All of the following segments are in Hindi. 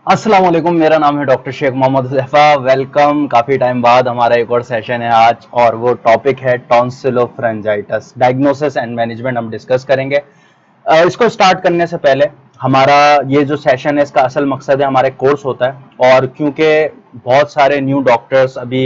अस्सलाम वालेकुम। मेरा नाम है डॉक्टर शेख मोहम्मद हुज़ैफा। वेलकम। काफ़ी टाइम बाद हमारा एक और सेशन है आज, और वो टॉपिक है टॉन्सिलोफ्रेंजाइटिस, डायग्नोसिस एंड मैनेजमेंट हम डिस्कस करेंगे। इसको स्टार्ट करने से पहले हमारा ये जो सेशन है, इसका असल मकसद है, हमारा एक कोर्स होता है, और क्योंकि बहुत सारे न्यू डॉक्टर्स अभी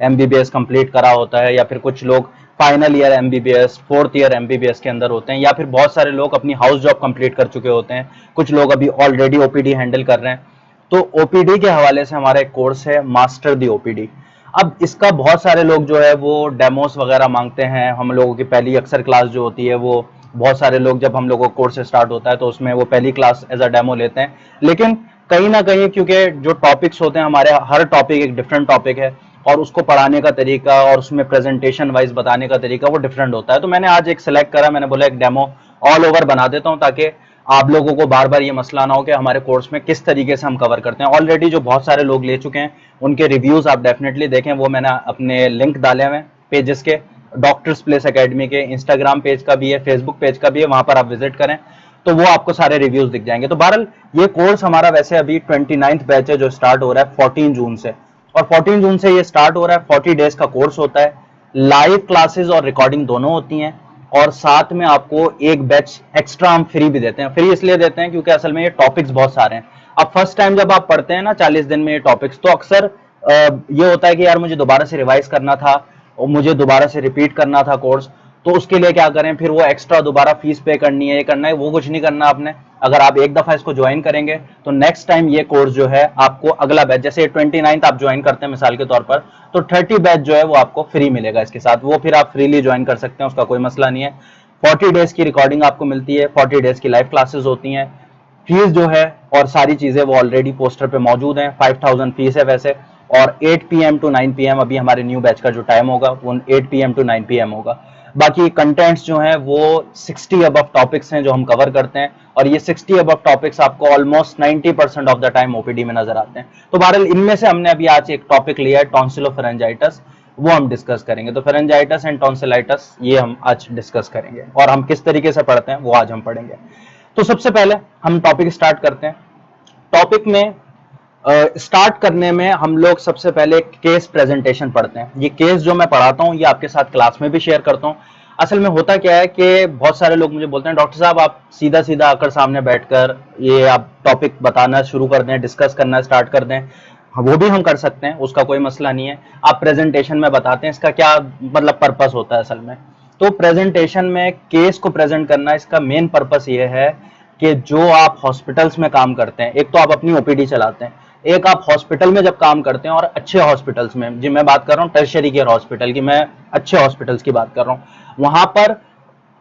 एमबीबीएस कंप्लीट करा होता है, या फिर कुछ लोग final year MBBS, fourth year MBBS के अंदर होते हैं, या फिर बहुत सारे लोग अपनी हाउस जॉब कंप्लीट कर चुके होते हैं, कुछ लोग अभी ऑलरेडी ओपीडी हैंडल कर रहे हैं। तो ओपीडी के हवाले से हमारा एक कोर्स है मास्टर दी ओपीडी। अब इसका बहुत सारे लोग जो है वो डेमोस वगैरह मांगते हैं। हम लोगों की पहली अक्सर क्लास जो होती है, वो बहुत सारे लोग, जब हम लोगों का कोर्स स्टार्ट होता है तो उसमें वो पहली क्लास एज अ डेमो लेते हैं। लेकिन कहीं ना कहीं, क्योंकि जो टॉपिक्स होते हैं हमारे, हर टॉपिक एक डिफरेंट टॉपिक है, और उसको पढ़ाने का तरीका और उसमें प्रेजेंटेशन वाइज बताने का तरीका वो डिफरेंट होता है। तो मैंने आज एक सिलेक्ट करा, मैंने बोला एक डेमो ऑल ओवर बना देता हूँ, ताकि आप लोगों को बार बार ये मसला ना हो कि हमारे कोर्स में किस तरीके से हम कवर करते हैं। ऑलरेडी जो बहुत सारे लोग ले चुके हैं उनके रिव्यूज आप डेफिनेटली देखें, वो मैंने अपने लिंक डाले हुए पेजेस के, डॉक्टर्स प्लेस एकेडमी के इंस्टाग्राम पेज का भी है, फेसबुक पेज का भी है, वहां पर आप विजिट करें तो वो आपको सारे रिव्यूज दिख जाएंगे। तो बहरहाल ये कोर्स हमारा वैसे अभी 29th बैच है जो स्टार्ट हो रहा है 14 जून से, और 14 जून से ये स्टार्ट हो रहा है। 40 डेज का कोर्स होता है, लाइव क्लासेस और रिकॉर्डिंग दोनों होती हैं, और साथ में आपको एक बैच एक्स्ट्रा हम फ्री भी देते हैं। फ्री इसलिए देते हैं क्योंकि असल में ये टॉपिक्स बहुत सारे हैं। अब फर्स्ट टाइम जब आप पढ़ते हैं ना 40 दिन में ये टॉपिक्स, तो अक्सर ये होता है कि यार मुझे दोबारा से रिवाइज करना था और मुझे दोबारा से रिपीट करना था कोर्स, तो उसके लिए क्या करें, फिर वो एक्स्ट्रा दोबारा फीस पे करनी है, ये करना है, वो कुछ नहीं करना आपने। अगर आप एक दफा इसको ज्वाइन करेंगे तो नेक्स्ट टाइम ये कोर्स जो है आपको अगला बैच, जैसे 29th आप ज्वाइन करते हैं मिसाल के तौर पर, तो 30 बैच जो है वो आपको फ्री मिलेगा इसके साथ, वो फिर आप फ्रीली ज्वाइन कर सकते हैं, उसका कोई मसला नहीं है। 40 डेज की रिकॉर्डिंग आपको मिलती है, 40 डेज की लाइव क्लासेस होती हैं। फीस जो है और सारी चीजें वो ऑलरेडी पोस्टर पे मौजूद हैं। 5000 फीस है वैसे, और 8 PM टू 9 PM अभी हमारे न्यू बैच का जो टाइम होगा वो 8 PM टू 9 PM होगा। बाकी कंटेंट्स जो हैं वो 60 अबव टॉपिक्स हैं जो हम कवर करते हैं, और ये 60 अबव टॉपिक्स आपको almost 90% of the time OPD में नजर आते हैं। तो बहरहाल इनमें से हमने अभी आज एक टॉपिक लिया है टॉन्सिलोफेरेंजाइटिस, वो हम डिस्कस करेंगे। तो फेरेंजाइटिस एंड टॉन्सिलाइटिस ये हम आज डिस्कस करेंगे, और हम किस तरीके से पढ़ते हैं वो आज हम पढ़ेंगे। तो सबसे पहले हम टॉपिक स्टार्ट करते हैं। टॉपिक में स्टार्ट करने में हम लोग सबसे पहले केस प्रेजेंटेशन पढ़ते हैं। ये केस जो मैं पढ़ाता हूँ ये आपके साथ क्लास में भी शेयर करता हूँ। असल में होता क्या है कि बहुत सारे लोग मुझे बोलते हैं डॉक्टर साहब आप सीधा सीधा आकर सामने बैठकर ये आप टॉपिक बताना शुरू कर दें, डिस्कस करना स्टार्ट कर दें। वो भी हम कर सकते हैं, उसका कोई मसला नहीं है। आप प्रेजेंटेशन में बताते हैं, इसका क्या मतलब पर्पस होता है असल में। तो प्रेजेंटेशन में केस को प्रेजेंट करना, इसका मेन पर्पस ये है कि जो आप हॉस्पिटल्स में काम करते हैं, एक तो आप अपनी ओपीडी चलाते हैं, एक आप हॉस्पिटल में जब काम करते हैं, और अच्छे हॉस्पिटल्स में, जी मैं बात कर रहा हूँ टर्शियरी केयर हॉस्पिटल की, मैं अच्छे हॉस्पिटल्स की बात कर रहा हूँ, वहां पर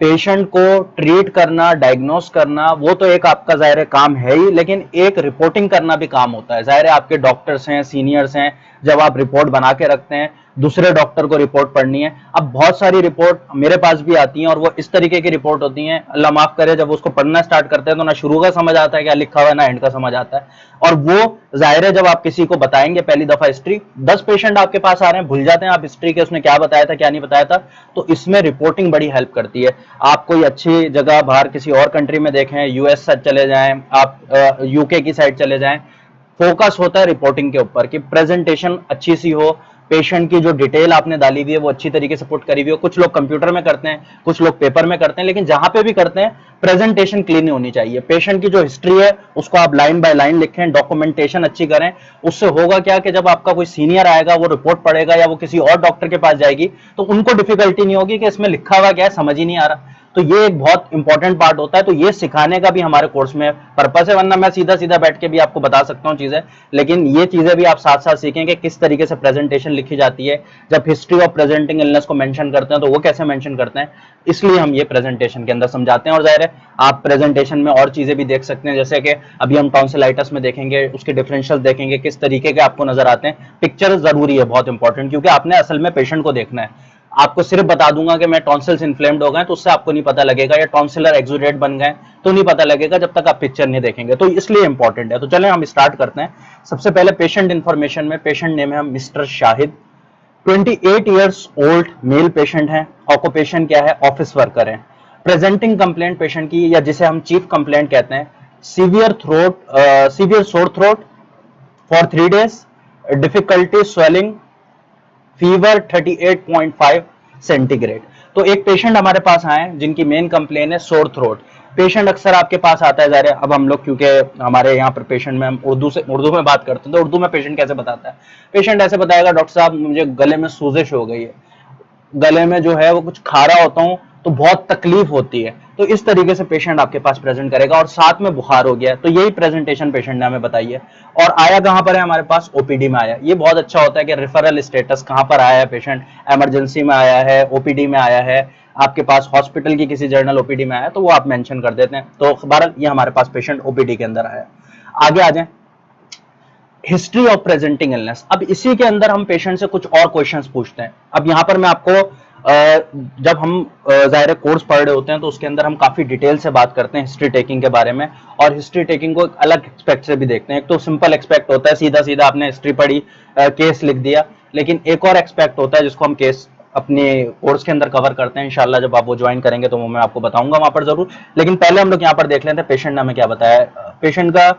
पेशेंट को ट्रीट करना, डायग्नोस करना, वो तो एक आपका ज़ाहिर काम है ही, लेकिन एक रिपोर्टिंग करना भी काम होता है। ज़ाहिर है आपके डॉक्टर्स हैं, सीनियर्स हैं, जब आप रिपोर्ट बना के रखते हैं, दूसरे डॉक्टर को रिपोर्ट पढ़नी है। अब बहुत सारी रिपोर्ट मेरे पास भी आती हैं, और वो इस तरीके की रिपोर्ट होती हैं, अल्लाह माफ करे, जब उसको पढ़ना स्टार्ट करते हैं तो ना शुरू का समझ आता है क्या लिखा हुआ है, ना एंड का समझ आता है। और वो ज़ाहिर है जब आप किसी को बताएंगे पहली दफा हिस्ट्री, 10 पेशेंट आपके पास आ रहे हैं, भूल जाते हैं आप हिस्ट्री के उसने क्या बताया था क्या नहीं बताया था। तो इसमें रिपोर्टिंग बड़ी हेल्प करती है। आप कोई अच्छी जगह बाहर किसी और कंट्री में देखें, यूएस साइड चले जाएं, आप यूके की साइड चले जाएं, फोकस होता है रिपोर्टिंग के ऊपर कि प्रेजेंटेशन अच्छी सी हो, पेशेंट की जो डिटेल आपने डाली हुई है वो अच्छी तरीके से पुट करी हुई हो। कुछ लोग कंप्यूटर में करते हैं, कुछ लोग पेपर में करते हैं, लेकिन जहां पे भी करते हैं प्रेजेंटेशन क्लीन होनी चाहिए। पेशेंट की जो हिस्ट्री है उसको आप लाइन बाय लाइन लिखें, डॉक्यूमेंटेशन अच्छी करें। उससे होगा क्या कि जब आपका कोई सीनियर आएगा, वो रिपोर्ट पढ़ेगा या वो किसी और डॉक्टर के पास जाएगी, तो उनको डिफिकल्टी नहीं होगी कि इसमें लिखा हुआ क्या है, समझ ही नहीं आ रहा। तो ये एक बहुत इंपॉर्टेंट पार्ट होता है। तो ये सिखाने का भी हमारे कोर्स में पर्पस है, वरना मैं सीधा सीधा बैठ के भी आपको बता सकता हूँ चीजें, लेकिन ये चीजें भी आप साथ साथ सीखें कि किस तरीके से प्रेजेंटेशन लिखी जाती है। जब हिस्ट्री ऑफ प्रेजेंटिंग इलनेस को मेंशन करते हैं तो वो कैसे मेंशन करते हैं, इसलिए हम ये प्रेजेंटेशन के अंदर समझाते हैं। और जाहिर है आप प्रेजेंटेशन में और चीजें भी देख सकते हैं, जैसे कि अभी हम टॉन्सिलाइटिस में देखेंगे, उसके डिफरेंशियल देखेंगे, किस तरीके के आपको नजर आते हैं। पिक्चर जरूरी है, बहुत इंपॉर्टेंट, क्योंकि आपने असल में पेशेंट को देखना है। आपको सिर्फ बता दूंगा कि मैं टॉन्सिल्स इन्फ्लेम्ड हो गए तो उससे आपको नहीं पता लगेगा, या टॉन्सिलर एक्सुडेट बन गए तो नहीं पता लगेगा जब तक आप पिक्चर नहीं देखेंगे। तो इसलिए इंपॉर्टेंट है। तो चलें हम स्टार्ट करते हैं। सबसे पहले पेशेंट इंफॉर्मेशन में पेशेंट नेम है mister Shahid, 28 years old, male patient है। ऑक्यूपेशन क्या है, ऑफिस वर्कर है। प्रेजेंटिंग कंप्लेंट पेशेंट की, या जिसे हम चीफ कंप्लेंट कहते हैं, severe sore throat for 3 days, difficulty swelling, fever 38.5 centigrade. तो एक पेशेंट हमारे पास आए जिनकी मेन कंप्लेन है सोर थ्रोट। पेशेंट अक्सर आपके पास आता है, ज़ाहिर है अब हम लोग क्योंकि हमारे यहाँ पर पेशेंट में हम उर्दू में बात करते हैं, तो उर्दू में पेशेंट कैसे बताता है? पेशेंट ऐसे बताएगा, डॉक्टर साहब मुझे गले में सूजिश हो गई है, गले में जो है वो कुछ खा रहा होता हूँ तो बहुत तकलीफ होती है। तो इस तरीके से पेशेंट आपके पास प्रेजेंट करेगा और साथ में बुखार हो गया है। तो यही प्रेजेंटेशन पेशेंट ने हमें बताई है। और आया कहां पर है? हमारे पास ओपीडी में आया। ये बहुत अच्छा होता है कि रेफरल स्टेटस कहां पर आया है पेशेंट, इमरजेंसी में आया है, ओपीडी में आया है, आपके पास हॉस्पिटल की किसी जर्नल ओपीडी में आया, तो वो आप मेंशन कर देते हैं। तो बहरहाल ये हमारे पास पेशेंट ओपीडी के अंदर आया। आगे आ जाए, हिस्ट्री ऑफ प्रेजेंटिंग इलनेस। अब इसी के अंदर हम पेशेंट से कुछ और क्वेश्चंस पूछते हैं। अब यहां पर मैं आपको जब हम ज़ाहिर कोर्स पढ़ रहे होते हैं तो उसके अंदर हम काफी डिटेल से बात करते हैं हिस्ट्री टेकिंग के बारे में, और हिस्ट्री टेकिंग को एक अलग एक्सपेक्ट से भी देखते हैं। एक तो सिंपल एक्सपेक्ट होता है, सीधा सीधा आपने हिस्ट्री पढ़ी, केस लिख दिया, लेकिन एक और एक्सपेक्ट होता है जिसको हम केस अपने कोर्स के अंदर कवर करते हैं। इंशाल्लाह जब आप वो ज्वाइन करेंगे तो वो मैं आपको बताऊंगा वहां पर जरूर। लेकिन पहले हम लोग यहाँ पर देख लेते हैं पेशेंट ने हमें क्या बताया। पेशेंट का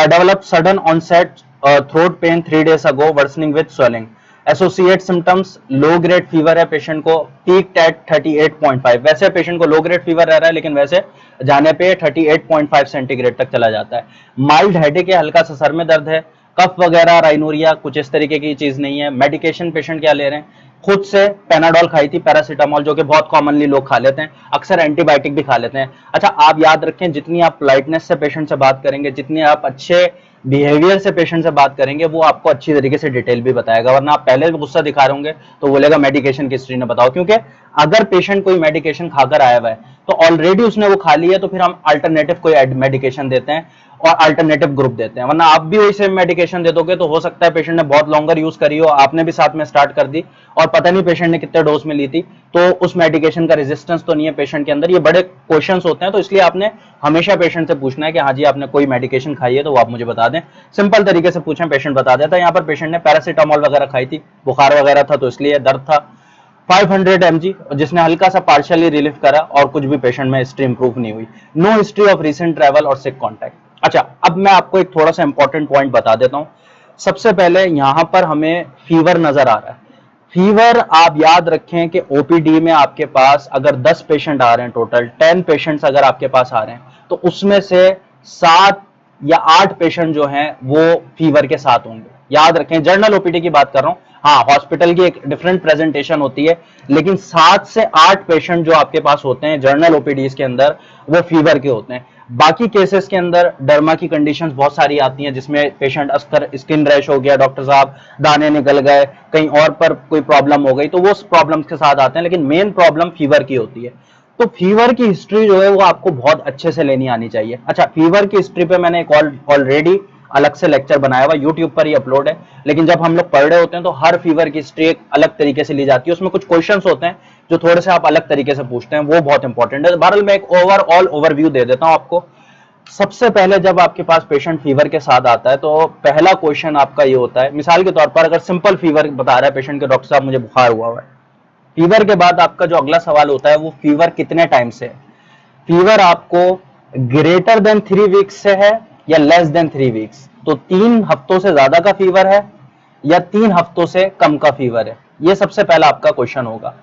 develop sudden onset throat pain 3 days ago, worsening with swelling, associate symptoms low grade fever है पेशेंट को, पीक एट 38.5। वैसे पेशेंट को लो ग्रेड फीवर रह रहा है, लेकिन वैसे जाने पे 38.5 सेंटीग्रेड तक चला जाता है। माइल्ड हेडेक है, हल्का सा सर में दर्द है, कफ वगैरह, राइनोरिया, कुछ इस तरीके की चीज नहीं है। मेडिकेशन पेशेंट क्या ले रहे हैं? खुद से पैनाडोल खाई थी, पैरासीटामोल, जो कि बहुत कॉमनली लोग खा लेते हैं, अक्सर एंटीबायोटिक भी खा लेते हैं। अच्छा, आप याद रखें, जितनी आप पोलाइटनेस से पेशेंट से बात करेंगे, जितनी आप अच्छे बिहेवियर से पेशेंट से बात करेंगे, वो आपको अच्छी तरीके से डिटेल भी बताएगा। वरना आप पहले भी गुस्सा दिखा रहे होंगे तो बोलेगा मेडिकेशन की हिस्ट्री ने बताओ। क्योंकि अगर पेशेंट कोई मेडिकेशन खाकर आया हुआ है तो ऑलरेडी उसने वो खा ली है, तो फिर हम अल्टरनेटिव कोई मेडिकेशन देते हैं और अल्टरनेटिव ग्रुप देते हैं। वरना आप भी वही सेम मेडिकेशन दे दोगे तो हो सकता है पेशेंट ने बहुत लॉन्गर यूज करी हो, आपने भी साथ में स्टार्ट कर दी और पता नहीं पेशेंट ने कितने डोज में ली थी, तो उस मेडिकेशन का रेजिस्टेंस तो नहीं है पेशेंट के अंदर। ये बड़े क्वेश्चंस होते हैं, तो इसलिए आपने हमेशा पेशेंट से पूछना है कि हाँ जी आपने कोई मेडिकेशन खाई है तो वो आप मुझे बता दें। सिंपल तरीके से पूछें, पेशेंट बता देता है। यहाँ पर पेशेंट ने पैरासीटामोल वगैरह खाई थी, बुखार वगैरह था तो इसलिए दर्द था, 500 mg, जिसने हल्का सा पार्शियली रिलीफ करा और कुछ भी पेशेंट में हिस्ट्री इंप्रूव नहीं हुई। No history of recent travel और सिक कॉन्टैक्ट। अच्छा, अब मैं आपको एक थोड़ा सा इंपॉर्टेंट पॉइंट बता देता हूं। सबसे पहले यहां पर हमें फीवर नजर आ रहा है। फीवर आप याद रखें कि ओपीडी में आपके पास अगर 10 पेशेंट आ रहे हैं, टोटल 10 पेशेंट्स अगर आपके पास आ रहे हैं, तो उसमें से 7 या 8 पेशेंट जो हैं वो फीवर के साथ होंगे। याद रखें, जर्नल ओपीडी की बात कर रहा हूं, हाँ हॉस्पिटल की एक डिफरेंट प्रेजेंटेशन होती है, लेकिन 7 से 8 पेशेंट जो आपके पास होते हैं जर्नल ओपीडीज के अंदर वो फीवर के होते हैं। बाकी केसेस के अंदर डर्मा की कंडीशंस बहुत सारी आती हैं, जिसमें पेशेंट अक्सर स्किन रैश हो गया, डॉक्टर साहब दाने निकल गए, कहीं और पर कोई प्रॉब्लम हो गई, तो वो प्रॉब्लम्स के साथ आते हैं, लेकिन मेन प्रॉब्लम फीवर की होती है। तो फीवर की हिस्ट्री जो है वो आपको बहुत अच्छे से लेनी आनी चाहिए। अच्छा, फीवर की हिस्ट्री पे मैंने एक ऑलरेडी अलग से लेक्चर बनाया हुआ, यूट्यूब पर ही अपलोड है, लेकिन जब हम लोग पढ़ रहे होते हैं तो हर फीवर की हिस्ट्री एक अलग तरीके से ली जाती है। उसमें कुछ क्वेश्चंस होते हैं जो थोड़े से आप अलग तरीके से पूछते हैं, वो बहुत इंपॉर्टेंट है। बहरहाल मैं एक ओवरऑल ओवरव्यू दे देता हूं आपको। सबसे पहले जब आपके पास पेशेंट फीवर के साथ आता है तो पहला क्वेश्चन आपका ये होता है, मिसाल के तौर पर अगर सिंपल फीवर बता रहा है पेशेंट के, डॉक्टर साहब मुझे बुखार हुआ है, फीवर के बाद आपका जो अगला सवाल होता है वो फीवर कितने टाइम से है। फीवर आपको ग्रेटर देन 3 वीक्स से है या लेस देन 3 वीक्स, तो 3 हफ्तों से ज्यादा का फीवर है या 3 हफ्तों से कम का फीवर है, ये सबसे पहला आपका क्वेश्चन होगा।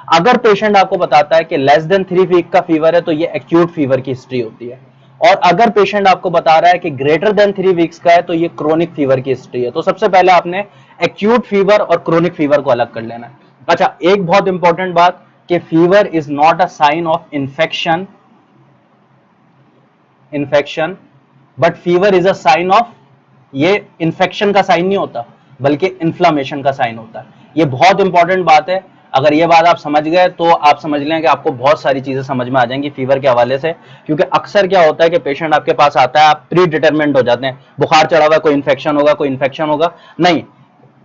अगर पेशेंट आपको बताता है कि लेस देन 3 वीक का फीवर है तो ये एक्यूट फीवर की हिस्ट्री होती है, और अगर पेशेंट आपको बता रहा है कि ग्रेटर देन 3 वीक्स का है तो ये क्रोनिक फीवर की हिस्ट्री है। तो सबसे पहले आपने एक्यूट फीवर और क्रोनिक फीवर को अलग कर लेना है। अच्छा, एक बहुत इंपॉर्टेंट बात कि fever is not a sign of infection but fever is a sign of, ये इन्फेक्शन का साइन नहीं होता बल्कि इन्फ्लामेशन का साइन होता है। ये बहुत इंपॉर्टेंट बात है। अगर ये बात आप समझ गए तो आप समझ लें कि आपको बहुत सारी चीजें समझ में आ जाएंगी फीवर के हवाले से। क्योंकि अक्सर क्या होता है कि पेशेंट आपके पास आता है, आप प्री डिटरमेंट हो जाते हैं, बुखार चढ़ा हुआ है, कोई इन्फेक्शन होगा, कोई इन्फेक्शन होगा, नहीं,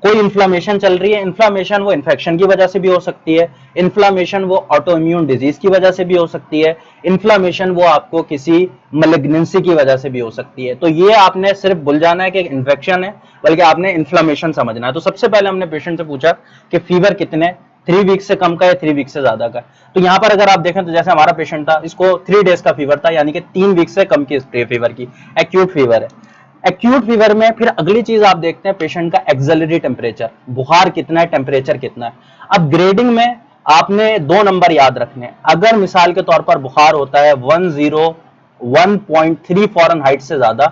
कोई इन्फ्लामेशन चल रही है। इन्फ्लामेशन वो इन्फेक्शन की वजह से भी हो सकती है, इन्फ्लामेशन वो ऑटो इम्यून डिजीज की वजह से भी हो सकती है, इन्फ्लामेशन वो आपको किसी मलिग्नेंसी की वजह से भी हो सकती है। तो ये आपने सिर्फ भूल जाना है कि इन्फेक्शन है, बल्कि आपने इन्फ्लामेशन समझना है। तो सबसे पहले हमने पेशेंट से पूछा कि फीवर कितने, 3 वीक से कम का या 3 वीक से ज्यादा का। तो यहां पर अगर आप देखें तो जैसे हमारा पेशेंट था, इसको 3 डेज का फीवर था, यानी कि 3 वीक से कम की हिस्ट्री फीवर की, एक्यूट फीवर है। एक्यूट फीवर में फिर अगली चीज आप देखते हैं पेशेंट का एक्सिलरी टेम्परेचर, बुखार कितना है, टेम्परेचर कितना है। अब ग्रेडिंग में आपने 2 नंबर याद रखने हैं। अगर मिसाल के तौर पर बुखार होता है 101.3 फ़ारेनहाइट से ज्यादा,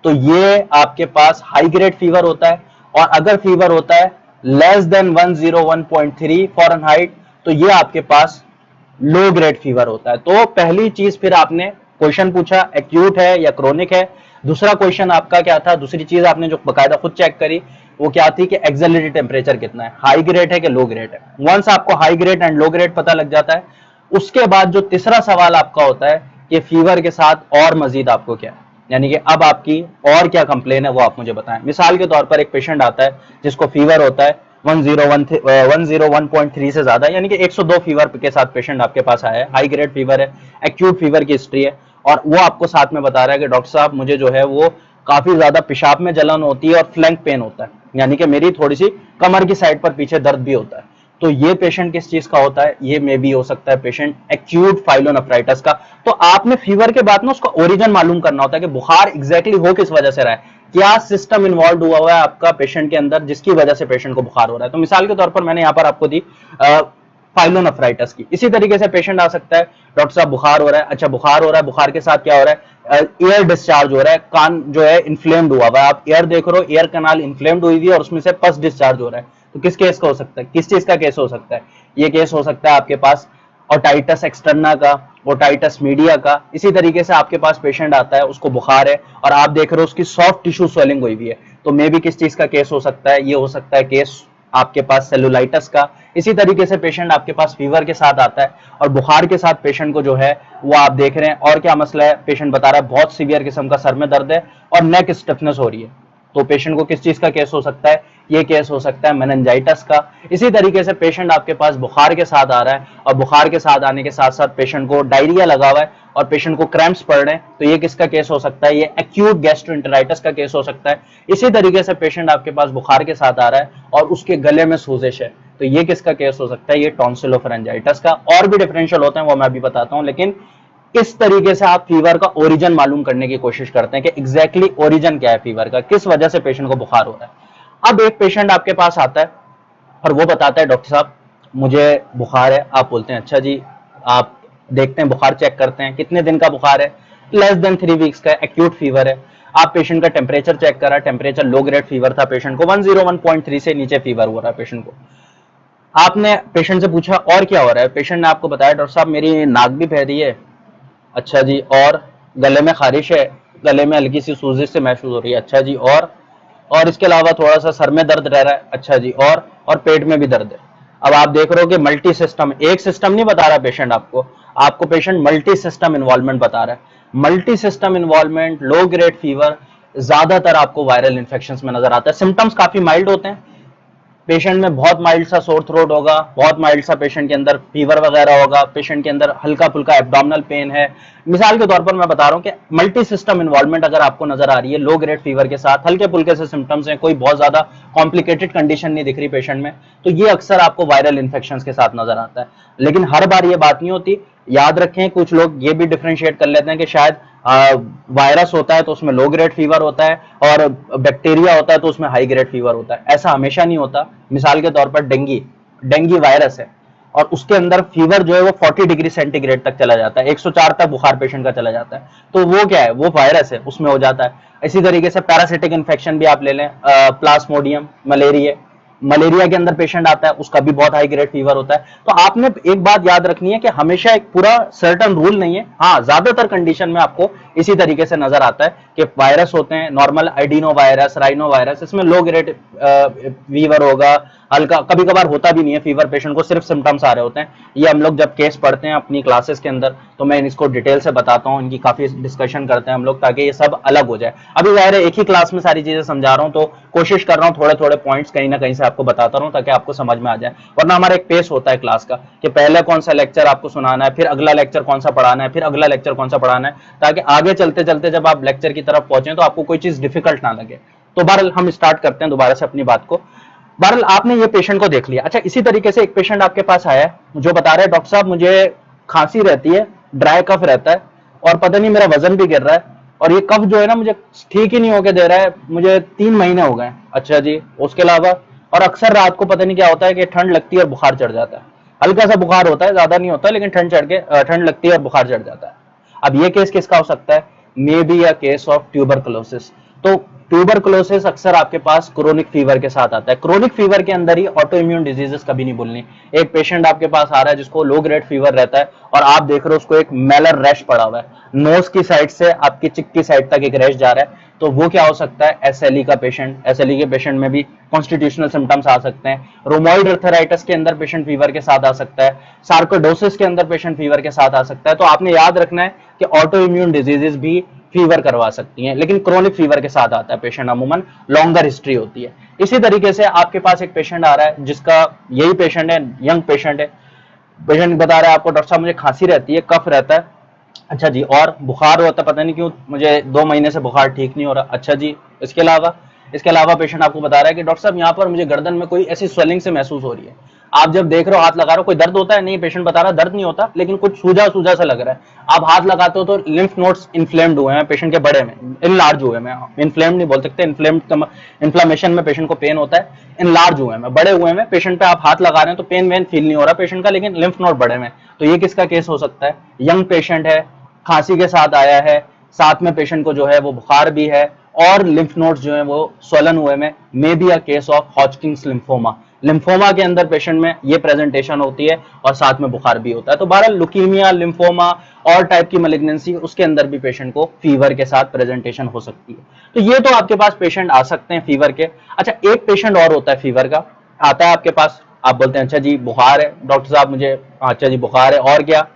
तो ये आपके पास हाई ग्रेड फीवर होता है। और अगर फीवर होता है लेस देन 101.3 फ़ारेनहाइट, तो ये आपके पास लो ग्रेड फीवर होता है। तो पहली चीज फिर आपने क्वेश्चन पूछा एक्यूट है या क्रोनिक है। दूसरा क्वेश्चन आपका क्या था, दूसरी चीज आपने जो बकायदा खुद चेक करी वो क्या थी कि एक्सिलरी टेम्परेचर कितना है, हाई ग्रेड है कि लो ग्रेड है। वंस आपको high grade and low grade पता लग जाता है, उसके बाद जो तीसरा सवाल आपका होता है कि फीवर के साथ और मजीद आपको क्या है, यानी कि अब आपकी और क्या कंप्लेन है वो आप मुझे बताएं। मिसाल के तौर पर एक पेशेंट आता है जिसको फीवर होता है 101.3 से ज्यादा, यानी कि 102 फीवर के साथ पेशेंट आपके पास आया है, हाई ग्रेड फीवर है, एक्यूट फीवर की हिस्ट्री है, और वो आपको साथ में बता रहा है कि डॉक्टर साहब मुझे जो है वो काफी ज्यादा पेशाब में जलन होती है और फ्लैंक पेन होता है, यानी कि मेरी थोड़ी सी कमर की साइड पर पीछे दर्द भी होता है। तो ये पेशेंट किस चीज का होता है, ये मे भी हो सकता है पेशेंट एक्यूट पाइलोनेफ्राइटिस का। तो आपने फीवर के बाद ना उसका ओरिजिन मालूम करना होता है कि बुखार एग्जैक्टली हो किस वजह से रहा है, क्या सिस्टम इन्वॉल्व हुआ है आपका पेशेंट के अंदर जिसकी वजह से पेशेंट को बुखार हो रहा है। तो मिसाल के तौर पर मैंने यहाँ पर आपको दी पाइलोनेफ्राइटिस की। इसी तरीके से पेशेंट आ सकता है डॉक्टर साहब बुखार हो रहा है, अच्छा बुखार हो रहा है, बुखार के साथ क्या हो रहा है, एयर डिस्चार्ज हो रहा है, कान जो है इन्फ्लेम्ड हुआ हुआ है, आप एयर देख रहे हो, एयर कैनाल इन्फ्लेम्ड हुई हुई है और उसमें से पस डिस्चार्ज हो रहा है। तो किस केस का हो सकता है, किस चीज का केस हो सकता है, ये केस हो सकता है आपके पास ओटाइटिस एक्सटर्ना का, ओटाइटिस मीडिया का। इसी तरीके से आपके पास पेशेंट आता है उसको बुखार है और आप देख रहे हो उसकी सॉफ्ट टिश्यू स्वेलिंग हुई हुई है, तो मे भी किस चीज का केस हो सकता है, ये हो सकता है केस आपके पास सेलुलाइटिस का। इसी तरीके से पेशेंट आपके पास फीवर के साथ आता है और बुखार के साथ पेशेंट को जो है वो आप देख रहे हैं और क्या मसला है, पेशेंट बता रहा है बहुत सीवियर किस्म का सर में दर्द है और नेक स्टिफनेस हो रही है। तो पेशेंट को किस चीज का केस हो सकता है, ये केस हो सकता है मेनिंजाइटिस का। इसी तरीके से पेशेंट आपके पास बुखार के साथ आ रहा है और बुखार के साथ आने के साथ साथ पेशेंट को डायरिया लगा हुआ है और पेशेंट को क्रैम्प्स पड़ रहे हैं, तो ये किसका केस हो सकता है, ये एक्यूट गैस्ट्रोएंटेराइटिस का केस हो सकता है। इसी तरीके से पेशेंट आपके पास बुखार के साथ आ रहा है और उसके गले में सूजिश है, तो ये किसका केस हो सकता है, ये टॉन्सिलोफेरेंजाइटिस का। और भी डिफरेंशियल होते हैं वो मैं अभी बताता हूं, लेकिन इस तरीके से आप फीवर का ओरिजिन मालूम करने की कोशिश करते हैं कि एग्जैक्टली ओरिजिन क्या है फीवर का, किस वजह से पेशेंट को बुखार हो रहा है। अब एक पेशेंट आपके पास आता है और वो बताता है डॉक्टर साहब मुझे बुखार है। आप बोलते हैं अच्छा जी, आप देखते हैं बुखार चेक करते हैं, कितने दिन का बुखार है, लेस देन 3 वीक्स का, एक्यूट फीवर है। आप पेशेंट का टेम्परेचर चेक करा, टेम्परेचर लो ग्रेड फीवर था, पेशेंट को 101.3 से नीचे फीवर हो रहा है पेशेंट को। आपने पेशेंट से पूछा और क्या हो रहा है, पेशेंट ने आपको बताया डॉक्टर साहब मेरी नाक भी बह रही है, अच्छा जी, और गले में खारिश है, गले में हल्की सी सूजिश से महसूस हो रही है, अच्छा जी, और इसके अलावा थोड़ा सा सर में दर्द रह रहा है, अच्छा जी, और पेट में भी दर्द है। अब आप देख रहे हो कि मल्टी सिस्टम, एक सिस्टम नहीं बता रहा पेशेंट आपको पेशेंट मल्टी सिस्टम इन्वॉल्वमेंट बता रहा है। मल्टी सिस्टम इन्वॉल्वमेंट, लो ग्रेड फीवर, ज्यादातर आपको वायरल इंफेक्शंस में नजर आता है। सिम्टम्स काफी माइल्ड होते हैं, पेशेंट में बहुत माइल्ड सा सोर थ्रोट होगा, बहुत माइल्ड सा पेशेंट के अंदर फीवर वगैरह होगा, पेशेंट के अंदर हल्का फुल्का एब्डोमिनल पेन है। मिसाल के तौर पर मैं बता रहा हूं कि मल्टी सिस्टम इन्वॉल्वमेंट अगर आपको नजर आ रही है लो ग्रेड फीवर के साथ, हल्के फुल्के से सिम्टम्स हैं, कोई बहुत ज्यादा कॉम्प्लिकेटेड कंडीशन नहीं दिख रही पेशेंट में, तो ये अक्सर आपको वायरल इन्फेक्शन के साथ नजर आता है। लेकिन हर बार ये बात नहीं होती, याद रखें कुछ लोग ये भी डिफ्रेंशिएट कर लेते हैं कि शायद वायरस होता है तो उसमें लो ग्रेड फीवर होता है और बैक्टीरिया होता है तो उसमें हाई ग्रेड फीवर होता है, ऐसा हमेशा नहीं होता। मिसाल के तौर पर डेंगी वायरस है और उसके अंदर फीवर जो है वो 40 डिग्री सेंटीग्रेड तक चला जाता है, 104 तक बुखार पेशेंट का चला जाता है, तो वो क्या है, वो वायरस है, उसमें हो जाता है। इसी तरीके से पैरासिटिक इन्फेक्शन भी आप ले लें, प्लाज्मोडियम मलेरिया के अंदर पेशेंट आता है, उसका भी बहुत हाई ग्रेड फीवर होता है। तो आपने एक बात याद रखनी है कि हमेशा एक पूरा सर्टन रूल नहीं है, हाँ ज्यादातर कंडीशन में आपको इसी तरीके से नजर आता है कि वायरस होते हैं, normal adeno virus, rhino virus, इसमें लो ग्रेड फीवर होगा, हल्का, कभी कभार होता भी नहीं है फीवर, पेशेंट को सिर्फ सिम्टम्स आ रहे होते हैं। ये हम लोग जब केस पढ़ते हैं अपनी क्लासेस के अंदर तो मैं इसको डिटेल से बताता हूँ, इनकी काफी डिस्कशन करते हैं हम लोग ताकि ये सब अलग हो जाए। अभी जाहिर है एक ही क्लास में सारी चीजें समझा रहा हूँ तो कोशिश कर रहा हूँ थोड़े थोड़े पॉइंट्स कहीं ना कहीं से आपको बताता रहूं ताकि आपको समझ में आ जाए, वरना हमारा एक पेस होता है क्लास का कि पहले कौन सा लेक्चर आपको सुनाना है, फिर अगला लेक्चर कौन सा पढ़ाना है, फिर अगला लेक्चर कौन सा पढ़ाना है, ताकि आगे चलते चलते जब आप लेक्चर की तरफ पहुंचे तो आपको कोई चीज डिफिकल्ट ना लगे। तो बहरहाल हम स्टार्ट करते हैं दोबारा से अपनी बात को। बहरहाल आपने ये पेशेंट को देख लिया, अच्छा इसी तरीके से एक पेशेंट आपके पास आया है जो बता रहे हैं डॉक्टर साहब मुझे खांसी रहती है, ड्राई कफ रहता है और पता नहीं मेरा वजन भी गिर रहा है और ये कफ जो है ना मुझे ठीक ही नहीं होके दे रहा है, मुझे 3 महीने हो गए। अच्छा जी, उसके अलावा? और अक्सर रात को पता नहीं क्या होता है कि ठंड लगती है और बुखार चढ़ जाता है, हल्का सा बुखार होता है, ज्यादा नहीं होता, लेकिन ठंड लगती है और बुखार चढ़ जाता है। अब ये केस किसका हो सकता है? मे be a case of tuberculosis. तो ट्यूबरकुलोसिस अक्सर आपके पास क्रोनिक फीवर के साथ आता है। क्रोनिक फीवर के अंदर ही ऑटो इम्यून डिजीजेस कभी नहीं भूलनी। एक पेशेंट आपके पास आ रहा है जिसको लो ग्रेड फीवर रहता है और आप देख रहे हो उसको एक मेलर रैश पड़ा हुआ है, नोज की साइड से आपकी चिक की साइड तक एक रैश जा रहा है, तो वो क्या हो सकता है? एसएलई का पेशेंट। एसएलई के पेशेंट में भी कॉन्स्टिट्यूशनल सिम्टम्स आ सकते हैं। रोमोइड अर्थराइटिस के अंदर पेशेंट फीवर के साथ आ सकता है। सार्कोडोसिस के अंदर पेशेंट फीवर के साथ आ सकता है। तो आपने याद रखना है कि ऑटो इम्यून डिजीजेस भी फीवर करवा सकती हैं, लेकिन क्रोनिक फीवर के साथ आता है पेशेंट, अमूमन लॉन्गर हिस्ट्री होती है। इसी तरीके से आपके पास एक पेशेंट आ रहा है जिसका, यही पेशेंट है, यंग पेशेंट है, पेशेंट बता रहा है आपको डॉक्टर साहब मुझे खांसी रहती है, कफ रहता है। अच्छा जी, और बुखार होता है, पता नहीं क्यों मुझे 2 महीने से बुखार ठीक नहीं हो रहा। अच्छा जी, इसके अलावा पेशेंट आपको बता रहा है कि डॉक्टर साहब यहाँ पर मुझे गर्दन में कोई ऐसी स्वेलिंग से महसूस हो रही है। आप जब देख रहे हो, हाथ लगा रहे हो, कोई दर्द होता है? नहीं, पेशेंट बता रहा है दर्द नहीं होता, लेकिन कुछ सूजा सूजा सा लग रहा है। आप हाथ लगाते हो तो लिम्फ नोड्स इन्फ्लेम्ड हुए हैं पेशेंट के, बड़े में इनलार्ज हुए हैं, इन्फ्लेम्ड नहीं बोल सकते, इन्फ्लेमेशन में पेशेंट को पेन होता है, इनलार्ज हुए हैं, बड़े हुए हैं पेशेंट पे आप हाथ लगा रहे हैं तो पेन वेन फील नहीं हो रहा पेशेंट का, लेकिन लिम्फ नोड बड़े में। तो ये किसका केस हो सकता है? यंग पेशेंट है, खांसी के साथ आया है, साथ में पेशेंट को जो है वो बुखार भी है और लिम्फ नोड्स जो है वो स्वलन हुए में, may be a case of Hodgkin's lymphoma. Lymphoma के अंदर पेशेंट में ये प्रेजेंटेशन होती है और साथ में बुखार भी होता है। तो बहरहाल लुकीमिया, लिम्फोमा और टाइप की मैलिग्नेंसी, उसके अंदर भी पेशेंट को फीवर के साथ प्रेजेंटेशन हो सकती है। तो ये तो आपके पास पेशेंट आ सकते हैं फीवर के। अच्छा, एक पेशेंट और होता है फीवर का, आता है आपके पास, आप बोलते हैं अच्छा जी बुखार है डॉक्टर साहब मुझे, अच्छा जी बुखार है और क्या?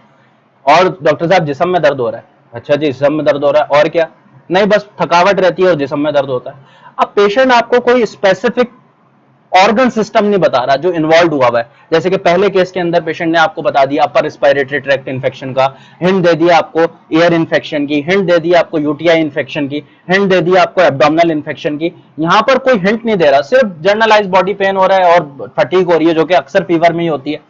और डॉक्टर साहब जिस्म में दर्द हो रहा है। अच्छा जी, जिस्म में दर्द हो रहा है और क्या? नहीं, बस थकावट रहती है और जिस्म में दर्द होता है। अब पेशेंट आपको कोई स्पेसिफिक ऑर्गन सिस्टम नहीं बता रहा जो इन्वॉल्व हुआ है। जैसे कि पहले केस के अंदर पेशेंट ने आपको बता दिया अपर रिस्पायरेटरी ट्रैक्ट इन्फेक्शन का, हिंट दे दिया आपको एयर इन्फेक्शन की, हिंट दे दिया आपको यूटीआई इन्फेक्शन की, हिंट दे दिया आपको एब्डोमिनल इन्फेक्शन की। यहाँ पर कोई हिंट नहीं दे रहा, सिर्फ जनरलाइज बॉडी पेन हो रहा है और फटीग हो रही है, जो कि अक्सर फीवर में ही होती है।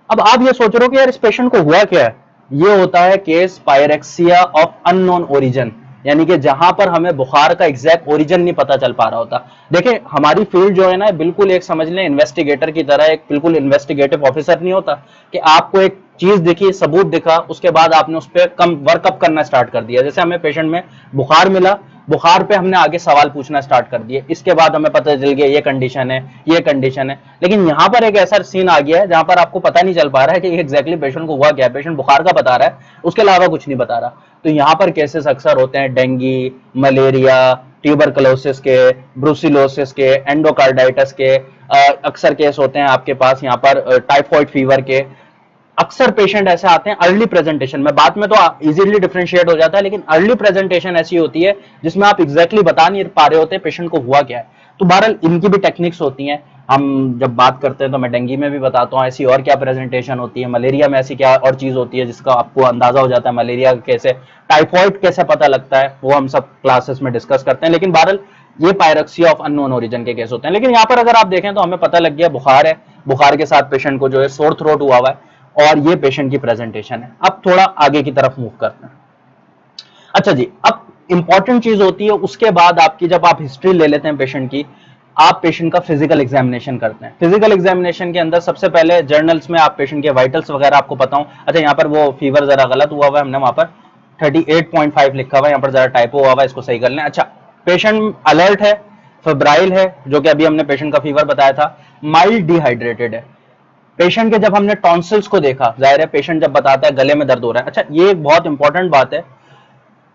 अब आप ये सोच रहे हो कि यार इस पेशेंट को हुआ क्या है? ये होता है case pyrexia of unknown origin, यानी कि जहां पर हमें बुखार का एग्जैक्ट ओरिजिन नहीं पता चल पा रहा होता। देखिए, हमारी फील्ड जो है ना, बिल्कुल एक समझ लें इन्वेस्टिगेटर की तरह, एक बिल्कुल इन्वेस्टिगेटिव ऑफिसर नहीं होता कि आपको एक चीज दिखी, सबूत दिखा, उसके बाद आपने उस पर कम वर्कअप करना स्टार्ट कर दिया। जैसे हमें पेशेंट में बुखार मिला, बुखार पे हमने आगे सवाल पूछना स्टार्ट कर दिए, इसके बाद हमें पता चल गया ये कंडीशन है, ये कंडीशन है। लेकिन यहाँ पर एक ऐसा सीन आ गया है जहां पर आपको पता नहीं चल पा रहा है कि एग्जैक्टली पेशेंट को हुआ क्या है। पेशेंट बुखार का बता रहा है, उसके अलावा कुछ नहीं बता रहा। तो यहाँ पर केसेस अक्सर होते हैं डेंगी, मलेरिया, ट्यूबरकुलोसिस के, ब्रुसिलोसिस के, एंडोकार्डाइटिस के, अक्सर केस होते हैं आपके पास यहाँ पर टाइफॉइड फीवर के। अक्सर पेशेंट ऐसे आते हैं अर्ली प्रेजेंटेशन में, बाद में तो इजीली डिफरेंशिएट हो जाता है, लेकिन अर्ली प्रेजेंटेशन ऐसी होती है जिसमें आप एग्जैक्टली बता नहीं पा रहे होते पेशेंट को हुआ क्या है। तो बहरहाल इनकी भी टेक्निक्स होती हैं। हम जब बात करते हैं तो मैं डेंगी में भी बताता हूँ ऐसी और क्या प्रेजेंटेशन होती है, मलेरिया में ऐसी क्या और चीज होती है जिसका आपको अंदाजा हो जाता है मलेरिया कैसे, टाइफॉइड कैसे पता लगता है, वो हम सब क्लासेस में डिस्कस करते हैं। लेकिन बहरहाल ये पायरेक्सिया ऑफ अननोन ओरिजिन के केस होते हैं। लेकिन यहाँ पर अगर आप देखें तो हमें पता लग गया बुखार है, बुखार के साथ पेशेंट को जो है सोर थ्रोट हुआ है और ये पेशेंट की प्रेजेंटेशन है। अब थोड़ा आगे की तरफ मूव करते हैं। अच्छा जी, अब इंपॉर्टेंट चीज होती है उसके बाद आपकी, जब आप हिस्ट्री ले लेते हैं पेशेंट की, आप पेशेंट का फिजिकल एग्जामिनेशन करते हैं। फिजिकल एग्जामिनेशन के अंदर सबसे पहले जर्नल्स में आप पेशेंट के वाइटल्स वगैरह आपको पता हो। अच्छा, यहाँ पर वो फीवर जरा गलत हुआ है, हमने वहां पर 38.5 लिखा हुआ है, यहाँ पर जरा टाइपो हुआ है, इसको सही कर लें। अच्छा, पेशेंट अलर्ट है, फेब्राइल है, जो कि अभी हमने पेशेंट का फीवर बताया था, माइल्ड डिहाइड्रेटेड है। पेशेंट के जब हमने टॉन्सिल्स को देखा, जाहिर है पेशेंट जब बताता है गले में दर्द हो रहा है। अच्छा, ये एक बहुत इंपॉर्टेंट बात है,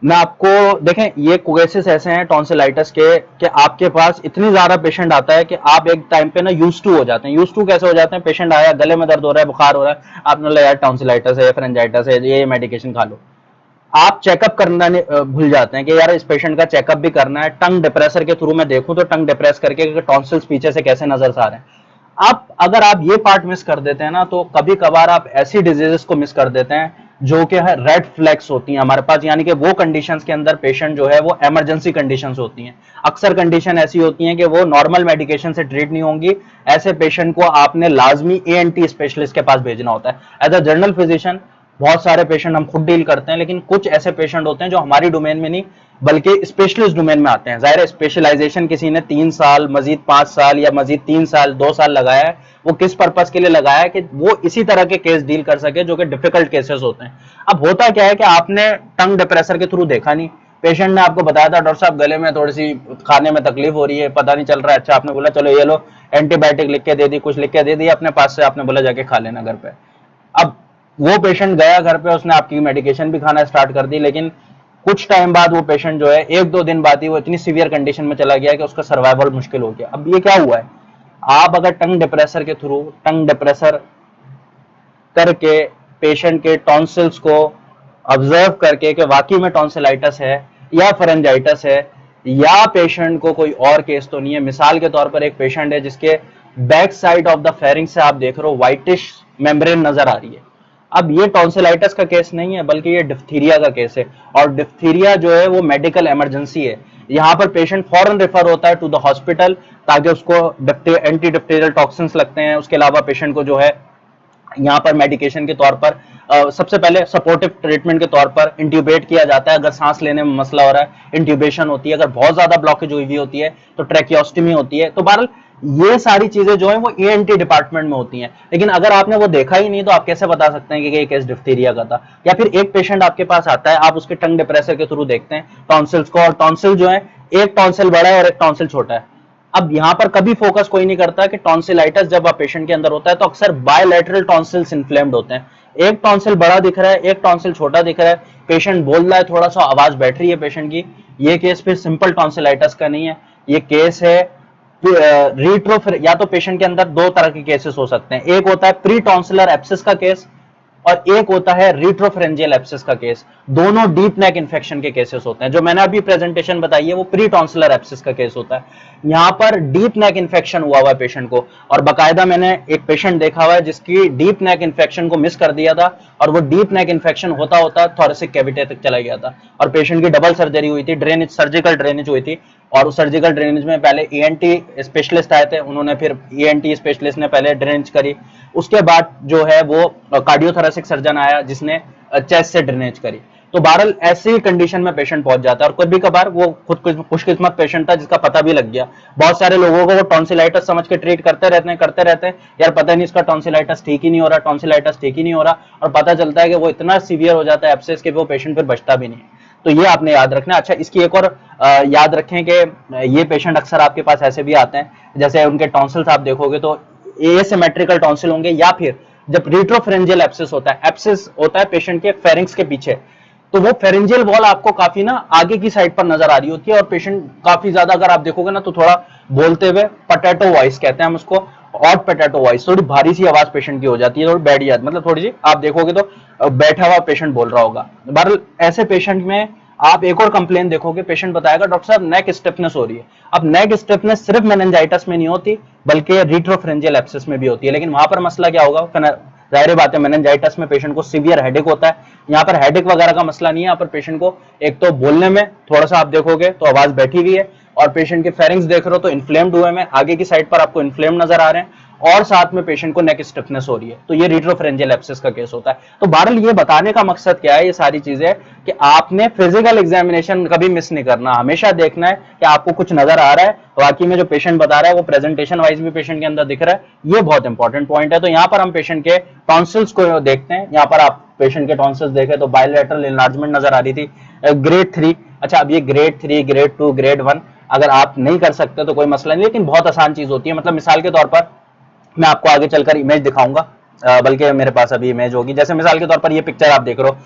मैं आपको देखें, ये केसेस ऐसे हैं टॉन्सिलाइटिस के कि आपके पास इतनी ज्यादा पेशेंट आता है कि आप एक टाइम पे ना यूज टू हो जाते हैं। यूज टू कैसे हो जाते हैं? पेशेंट आया, गले में दर्द हो रहा है, बुखार हो रहा है, आपने बोला यार टॉन्सिलाइटिस है, फ्रेंजाइटिस है, ये मेडिकेशन खा लो। आप चेकअप करना भूल जाते हैं कि यार इस पेशेंट का चेकअप भी करना है। टंग डिप्रेसर के थ्रू मैं देखूं तो टंग डिप्रेस करके टॉन्सिल्स पीछे से कैसे नजर आ रहे हैं। अगर आप ये पार्ट मिस कर देते हैं ना, तो कभी कभार आप ऐसी डिजीजेस को मिस कर देते हैं जो कि है रेड फ्लैग्स होती हैं हमारे पास, यानी कि वो कंडीशंस के अंदर पेशेंट जो है वो इमरजेंसी कंडीशंस होती हैं। अक्सर कंडीशन ऐसी होती हैं कि वो नॉर्मल मेडिकेशन से ट्रीट नहीं होंगी। ऐसे पेशेंट को आपने लाजमी एएनटी स्पेशलिस्ट के पास भेजना होता है। एज अ जनरल फिजिशियन बहुत सारे पेशेंट हम खुद डील करते हैं, लेकिन कुछ ऐसे पेशेंट होते हैं जो हमारी डोमेन में नहीं बल्कि स्पेशलिस्ट डोमेन में आते हैं। जाहिर है स्पेशलाइजेशन किसी ने 3 साल मजीद 5 साल या मजीद 3 साल 2 साल लगाया है, वो किस पर्पस के लिए लगाया है कि वो इसी तरह के केस डील कर सके जो कि डिफिकल्ट केसेस होते हैं। अब होता क्या है कि आपने टंग डिप्रेसर के थ्रू देखा नहीं, पेशेंट ने आपको बताया था डॉक्टर साहब गले में थोड़ी सी खाने में तकलीफ हो रही है, पता नहीं चल रहा है। अच्छा, आपने बोला चलो ये लो एंटीबायोटिक लिख के दे दी, कुछ लिख के दे दी अपने पास से, आपने बोला जाके खा लेना घर पे। अब वो पेशेंट गया घर पे, उसने आपकी मेडिकेशन भी खाना स्टार्ट कर दी, लेकिन कुछ टाइम बाद वो पेशेंट जो है 1-2 दिन बाद ही वो इतनी सीवियर कंडीशन में चला गया कि उसका सर्वाइवल मुश्किल हो गया। अब ये क्या हुआ है, आप अगर टंग डिप्रेसर के थ्रू टंग डिप्रेसर करके पेशेंट के टॉन्सिल्स को ऑब्जर्व करके कि वाकई में टॉन्सिलाइटिस है या फेरेंजाइटिस है या पेशेंट को कोई और केस तो नहीं है। मिसाल के तौर पर एक पेशेंट है जिसके back side of the pharynx से आप देख रहे हो व्हाइटिश मेम्ब्रेन नजर आ रही है। अब ये टॉन्सिलाइटिस का केस नहीं है बल्कि ये डिफ्थीरिया का केस है, और डिफ्थीरिया जो है वो मेडिकल इमरजेंसी है। यहाँ पर पेशेंट फौरन रेफर होता है टू द हॉस्पिटल ताकि उसको एंटी डिफ्थीरियल टॉक्सिन्स लगते हैं। उसके अलावा पेशेंट को जो है यहाँ पर मेडिकेशन के तौर पर सबसे पहले सपोर्टिव ट्रीटमेंट के तौर पर इंट्यूबेट किया जाता है। अगर सांस लेने में मसला हो रहा है इंट्यूबेशन होती है, अगर बहुत ज्यादा ब्लॉकेज हुई हुई होती है तो ट्रैकियोस्टमी होती है। तो बहरहाल ये सारी चीजें जो है वो ईएनटी डिपार्टमेंट में होती हैं, लेकिन अगर आपने वो देखा ही नहीं तो आप कैसे बता सकते हैं कि ये केस डिफ्थीरिया का था। या फिर एक पेशेंट आपके पास आता है, आप उसके टंग डिप्रेसर के थ्रू देखते हैं टॉन्सिल्स को, और टॉन्सिल जो है एक टॉन्सिल बड़ा है और एक टॉन्सिल छोटा है। अब यहां पर कभी फोकस कोई नहीं करता कि टॉन्सिलाइटिस जब आप पेशेंट के अंदर होता है तो अक्सर बायलैटरल टॉन्सिल्स इन्फ्लेम्ड होते हैं। एक टॉन्सिल बड़ा दिख रहा है, एक टॉन्सिल छोटा दिख रहा है, पेशेंट बोल रहा है, थोड़ा सा आवाज बैठ रही है पेशेंट की। ये केस फिर सिंपल टॉन्सिलाइटिस का नहीं है, ये केस है रीट्रो। या तो पेशेंट के अंदर दो तरह के केसेस हो सकते हैं, एक होता है प्री टॉन्सिलर एब्सिस का केस और एक होता है रिट्रोफरेंजियल एब्सिस का केस। दोनों डीप नेक इन्फेक्शन के केसेस होते हैं। जो मैंने अभी प्रेजेंटेशन बताई है वो प्री टॉन्सिलर एब्सिस का केस होता है। यहाँ पर डीप नेक इन्फेक्शन हुआ हुआ है पेशेंट को, और बाकायदा मैंने एक पेशेंट देखा हुआ है जिसकी डीप नेक इन्फेक्शन को मिस कर दिया था, और वो डीप नेक इन्फेक्शन होता होता थोरेसिक कैविटी तक चला गया था, और पेशेंट की डबल सर्जरी हुई थी, ड्रेनेज सर्जिकल ड्रेनेज हुई थी। और उस सर्जिकल ड्रेनेज में पहले ईएनटी स्पेशलिस्ट आए थे, उन्होंने फिर ईएनटी स्पेशलिस्ट ने पहले ड्रेनेज करी, उसके बाद जो है वो कार्डियोथोरेसिक सर्जन आया जिसने चेस्ट से ड्रेनेज करी। तो बहरहाल ऐसी कंडीशन में पेशेंट पहुंच जाता है, और कभी कभार वो खुद खुशकिस्मत पेशेंट था जिसका पता भी लग गया। बहुत सारे लोगों को वो टॉन्सिलाइटिस समझ के ट्रीट करते रहते हैं, यार पता नहीं इसका टॉन्सिलाइटिस ठीक ही नहीं हो रहा, टॉन्सिलाइटिस ठीक ही नहीं हो रहा, और पता चलता है कि वो इतना सीवियर हो जाता है एब्सेस के वो पेशेंट फिर बचता भी नहीं है। तो ये आपने याद रखना। अच्छा, इसकी एक और याद रखें कि ये पेशेंट अक्सर आपके पास ऐसे भी आते हैं, जैसे उनके टॉन्सिल्स आप देखोगे तो एसिमेट्रिकल टॉन्सिल होंगे, या फिर जब रिट्रोफरेंजियल एब्सिस होता है पेशेंट के फेरिंग्स के पीछे, तो वो फेरेंजियल वॉल आपको काफी ना आगे की साइड पर नजर आ रही होती है, और पेशेंट काफी ज्यादा अगर आप देखोगे ना तो थोड़ा बोलते हुए पोटैटो वॉइस कहते हैं हम उसको, ऑड पोटैटो वॉइस, थोड़ी भारी सी आवाज पेशेंट की हो जाती है, थोड़ी बैठ जाती, मतलब थोड़ी सी आप देखोगे तो बैठा हुआ पेशेंट बोल रहा होगा। बहरहाल ऐसे पेशेंट में आप एक और कंप्लेन देखोगे, पेशेंट बताएगा डॉक्टर साहब नेक स्टिफनेस हो रही है। अब नेक स्टिफनेस सिर्फ मेनिंजाइटिस में नहीं होती बल्कि रिट्रोफरेंजियल एब्सिस में भी होती है, लेकिन वहां पर मसला क्या होगा, जाहिर बात है मेनिंजाइटिस में पेशेंट को सीवियर हेडेक होता है। यहाँ पर हेडेक वगैरह का मसला नहीं है, यहाँ पर पेशेंट को एक तो बोलने में थोड़ा सा आप देखोगे तो आवाज बैठी हुई है, और पेशेंट के फेरिंग्स देख रहे हो तो इन्फ्लेम्ड हुए में आगे की साइड पर आपको इन्फ्लेम नजर आ रहे हैं, और साथ में पेशेंट को नेक स्टिफनेस हो रही है, तो ये रिट्रोफरेंजियल एब्सिस का केस होता है। तो बहरहाल ये बताने का मकसद क्या है, ये सारी चीजें कि आपने फिजिकल एग्जामिनेशन कभी मिस नहीं करना, हमेशा देखना है कि आपको कुछ नजर आ रहा है, बाकी में जो पेशेंट बता रहा है वो प्रेजेंटेशन वाइज भी पेशेंट के अंदर दिख रहा है, ये बहुत इंपॉर्टेंट पॉइंट है। तो यहाँ पर हम पेशेंट के टॉन्सिल्स को देखते हैं। यहाँ पर आप पेशेंट के टॉन्सिल्स देखें तो बायलैटरल एनलार्जमेंट नजर आ रही थी, ग्रेड 3। अच्छा, अब ये ग्रेड 3, ग्रेड 2, ग्रेड 1 अगर आप नहीं कर सकते तो कोई मसला नहीं, लेकिन बहुत आसान चीज होती है। मतलब मिसाल के तौर पर मैं आपको आगे चलकर इमेज दिखाऊंगा, बल्कि मेरे पास अभी इमेज होगी। जैसे मिसाल के तौर पर ये पिक्चर आप देख रहे हो,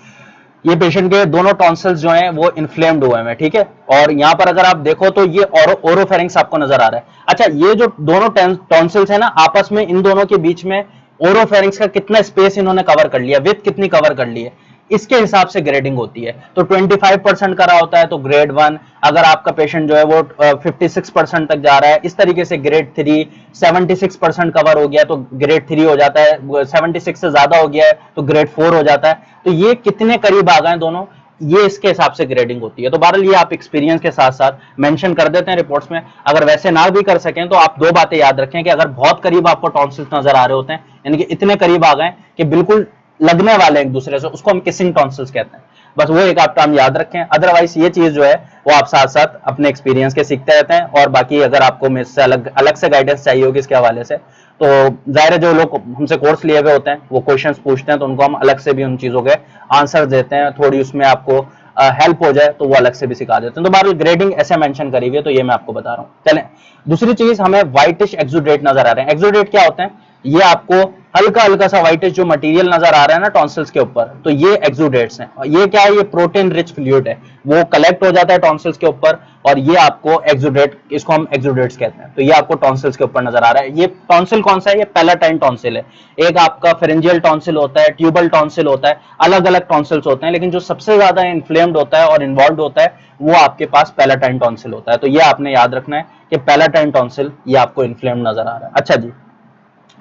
ये पेशेंट के दोनों टॉन्सिल्स जो हैं वो इन्फ्लेम्ड हुए हैं, ठीक है, और यहाँ पर अगर आप देखो तो ये ओरोफेरिंग्स आपको नजर आ रहा है। अच्छा, ये जो दोनों टॉन्सिल्स है ना, आपस में इन दोनों के बीच में ओरोफेरिंग्स का कितना स्पेस इन्होंने कवर कर लिया, विड्थ कितनी कवर कर ली है, इसके हिसाब से ग्रेडिंग होती है। तो 25% करा होता है तो ग्रेड 1, अगर आपका पेशेंट जो है वो 56% तक जा रहा है, इस तरीके से ग्रेड 3, 76% कवर हो गया तो ग्रेड 3 हो जाता है, 76 से ज्यादा हो गया है तो ग्रेड 4 हो जाता है। तो ये कितने करीब आ गए दोनों, ये इसके हिसाब से ग्रेडिंग होती है। तो बहरहाल ये आप एक्सपीरियंस के साथ साथ मेंशन कर देते हैं रिपोर्ट्स में। अगर वैसे ना भी कर सकें तो आप दो बातें याद रखें कि अगर बहुत करीब आपको टॉन्सिल्स नजर आ रहे होते हैं, यानी कि इतने करीब आ गए कि बिल्कुल लगने वाले एक दूसरे से, उसको हम किसिंग टॉन्सिल्स कहते हैं। बस वो एक आप टर्म याद रखें, अदरवाइज ये चीज जो है वो आप साथ साथ अपने एक्सपीरियंस के सीखते रहते हैं। और बाकी अगर आपको मेरे से अलग अलग से गाइडेंस चाहिए होगी इसके हवाले से, तो जाहिर है जो लोग हमसे कोर्स लिए हुए होते हैं वो क्वेश्चंस पूछते हैं, तो उनको हम अलग से भी उन चीजों के आंसर देते हैं, थोड़ी उसमें आपको हेल्प हो जाए तो वो अलग से भी सिखा देते हैं। तो बहरहाल ग्रेडिंग ऐसे मेंशन करी हुई है, तो ये मैं आपको बता रहा हूँ। चलें, दूसरी चीज, हमें व्हाइटिश एक्सुडेट नजर आ रहे हैं। एक्सुडेट क्या होते हैं? ये आपको हल्का हल्का सा व्हाइटिश जो मटेरियल नजर आ रहा है ना टॉन्सिल्स के ऊपर, तो ये एक्सुडेट्स हैं। ये क्या है? ये प्रोटीन रिच फ्लूइड है, वो कलेक्ट हो जाता है टॉन्सिल्स के ऊपर, और ये आपको एक्सुडेट, इसको हम एक्सुडेट्स कहते हैं। तो ये आपको टॉन्सिल्स के ऊपर नजर आ रहा है। ये टॉन्सिल कौन सा है? ये पैलाटाइन टॉन्सिल है। एक आपका फेरेंजियल टॉन्सिल होता है, ट्यूबल टॉन्सिल होता है, अलग अलग टॉन्सिल्स होते हैं, लेकिन जो सबसे ज्यादा इन्फ्लेम्ड होता है और इन्वॉल्व होता है वो आपके पास पैलाटाइन टॉन्सिल होता है। तो ये आपने याद रखना है कि पैलाटाइन टॉन्सिल ये आपको इन्फ्लेम्ड नजर आ रहा है। अच्छा जी,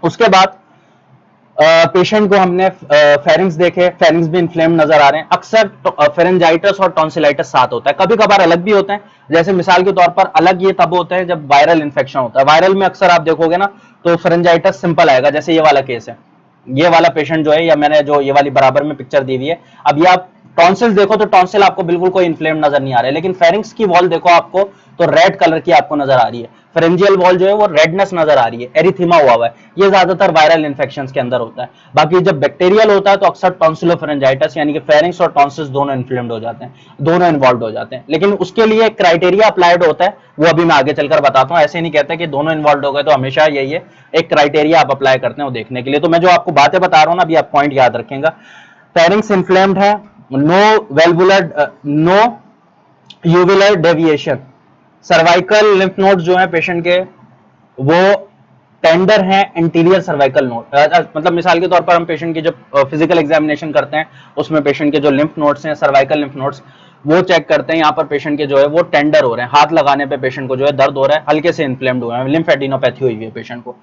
उसके बाद पेशेंट को हमने फेरिंग्स देखे, फेरिंग्स भी इन्फ्लेम नजर आ रहे हैं। अक्सर फेरेंजाइटिस और टॉन्सिलाइटिस साथ होता है, कभी कभार अलग भी होते हैं। जैसे मिसाल के तौर पर अलग ये तब होते हैं जब वायरल इन्फेक्शन होता है। वायरल में अक्सर आप देखोगे ना तो फेरेंजाइटिस सिंपल आएगा, जैसे ये वाला केस है, ये वाला पेशेंट जो है, या मैंने जो ये वाली बराबर में पिक्चर दी हुई है। अब ये आप टॉन्सिल्स देखो तो टॉन्सिल आपको बिल्कुल कोई इन्फ्लेम नजर नहीं आ रहा है, लेकिन फेरिंग्स की वॉल देखो आपको तो रेड कलर की आपको नजर आ रही है। फेरेंजियल वॉल जो है वो रेडनेस नजर आ रही है, एरिथीमा हुआ हुआ है। ये ज्यादातर वायरल इन्फेक्शंस के अंदर होता है। बाकी जब बैक्टीरियल होता है तो अक्सर टॉन्सिलोफेरेंजाइटिस यानी कि फेरिंग्स और टॉन्सिल्स दोनों इन्फ्लेम्ड हो जाते हैं, दोनों इन्वॉल्व हो जाते हैं। लेकिन उसके लिए एक क्राइटेरिया अप्लाइड होता है, वो अभी मैं आगे चलकर बताता हूँ। ऐसे नहीं कहते कि दोनों इन्वॉल्व हो गए तो हमेशा यही है, एक क्राइटेरिया आप अप्लाई करते हैं वो देखने के लिए। तो मैं जो आपको बातें बता रहा हूँ ना, अभी आप पॉइंट याद रखेंगे। फेरिंग्स इन्फ्लेम्ड है, no valvular, no uvular deviation, cervical lymph node जो है पेशेंट के वो टेंडर है एंटीरियर सर्वाइकल नोड। मतलब मिसाल के तौर पर हम पेशेंट की जब फिजिकल एग्जामिनेशन करते हैं उसमें पेशेंट के जो लिम्फ नोड्स हैं, सर्वाइकल लिम्फ नोड्स, वो चेक करते हैं। यहाँ पर पेशेंट के जो है वो टेंडर हो रहे हैं, हाथ लगाने पे पेशेंट को जो है दर्द हो रहा है, हल्के से इन्फ्लेम्ड हुए हैं, लिम्फेडिनोपैथी हुई है पेशेंट को।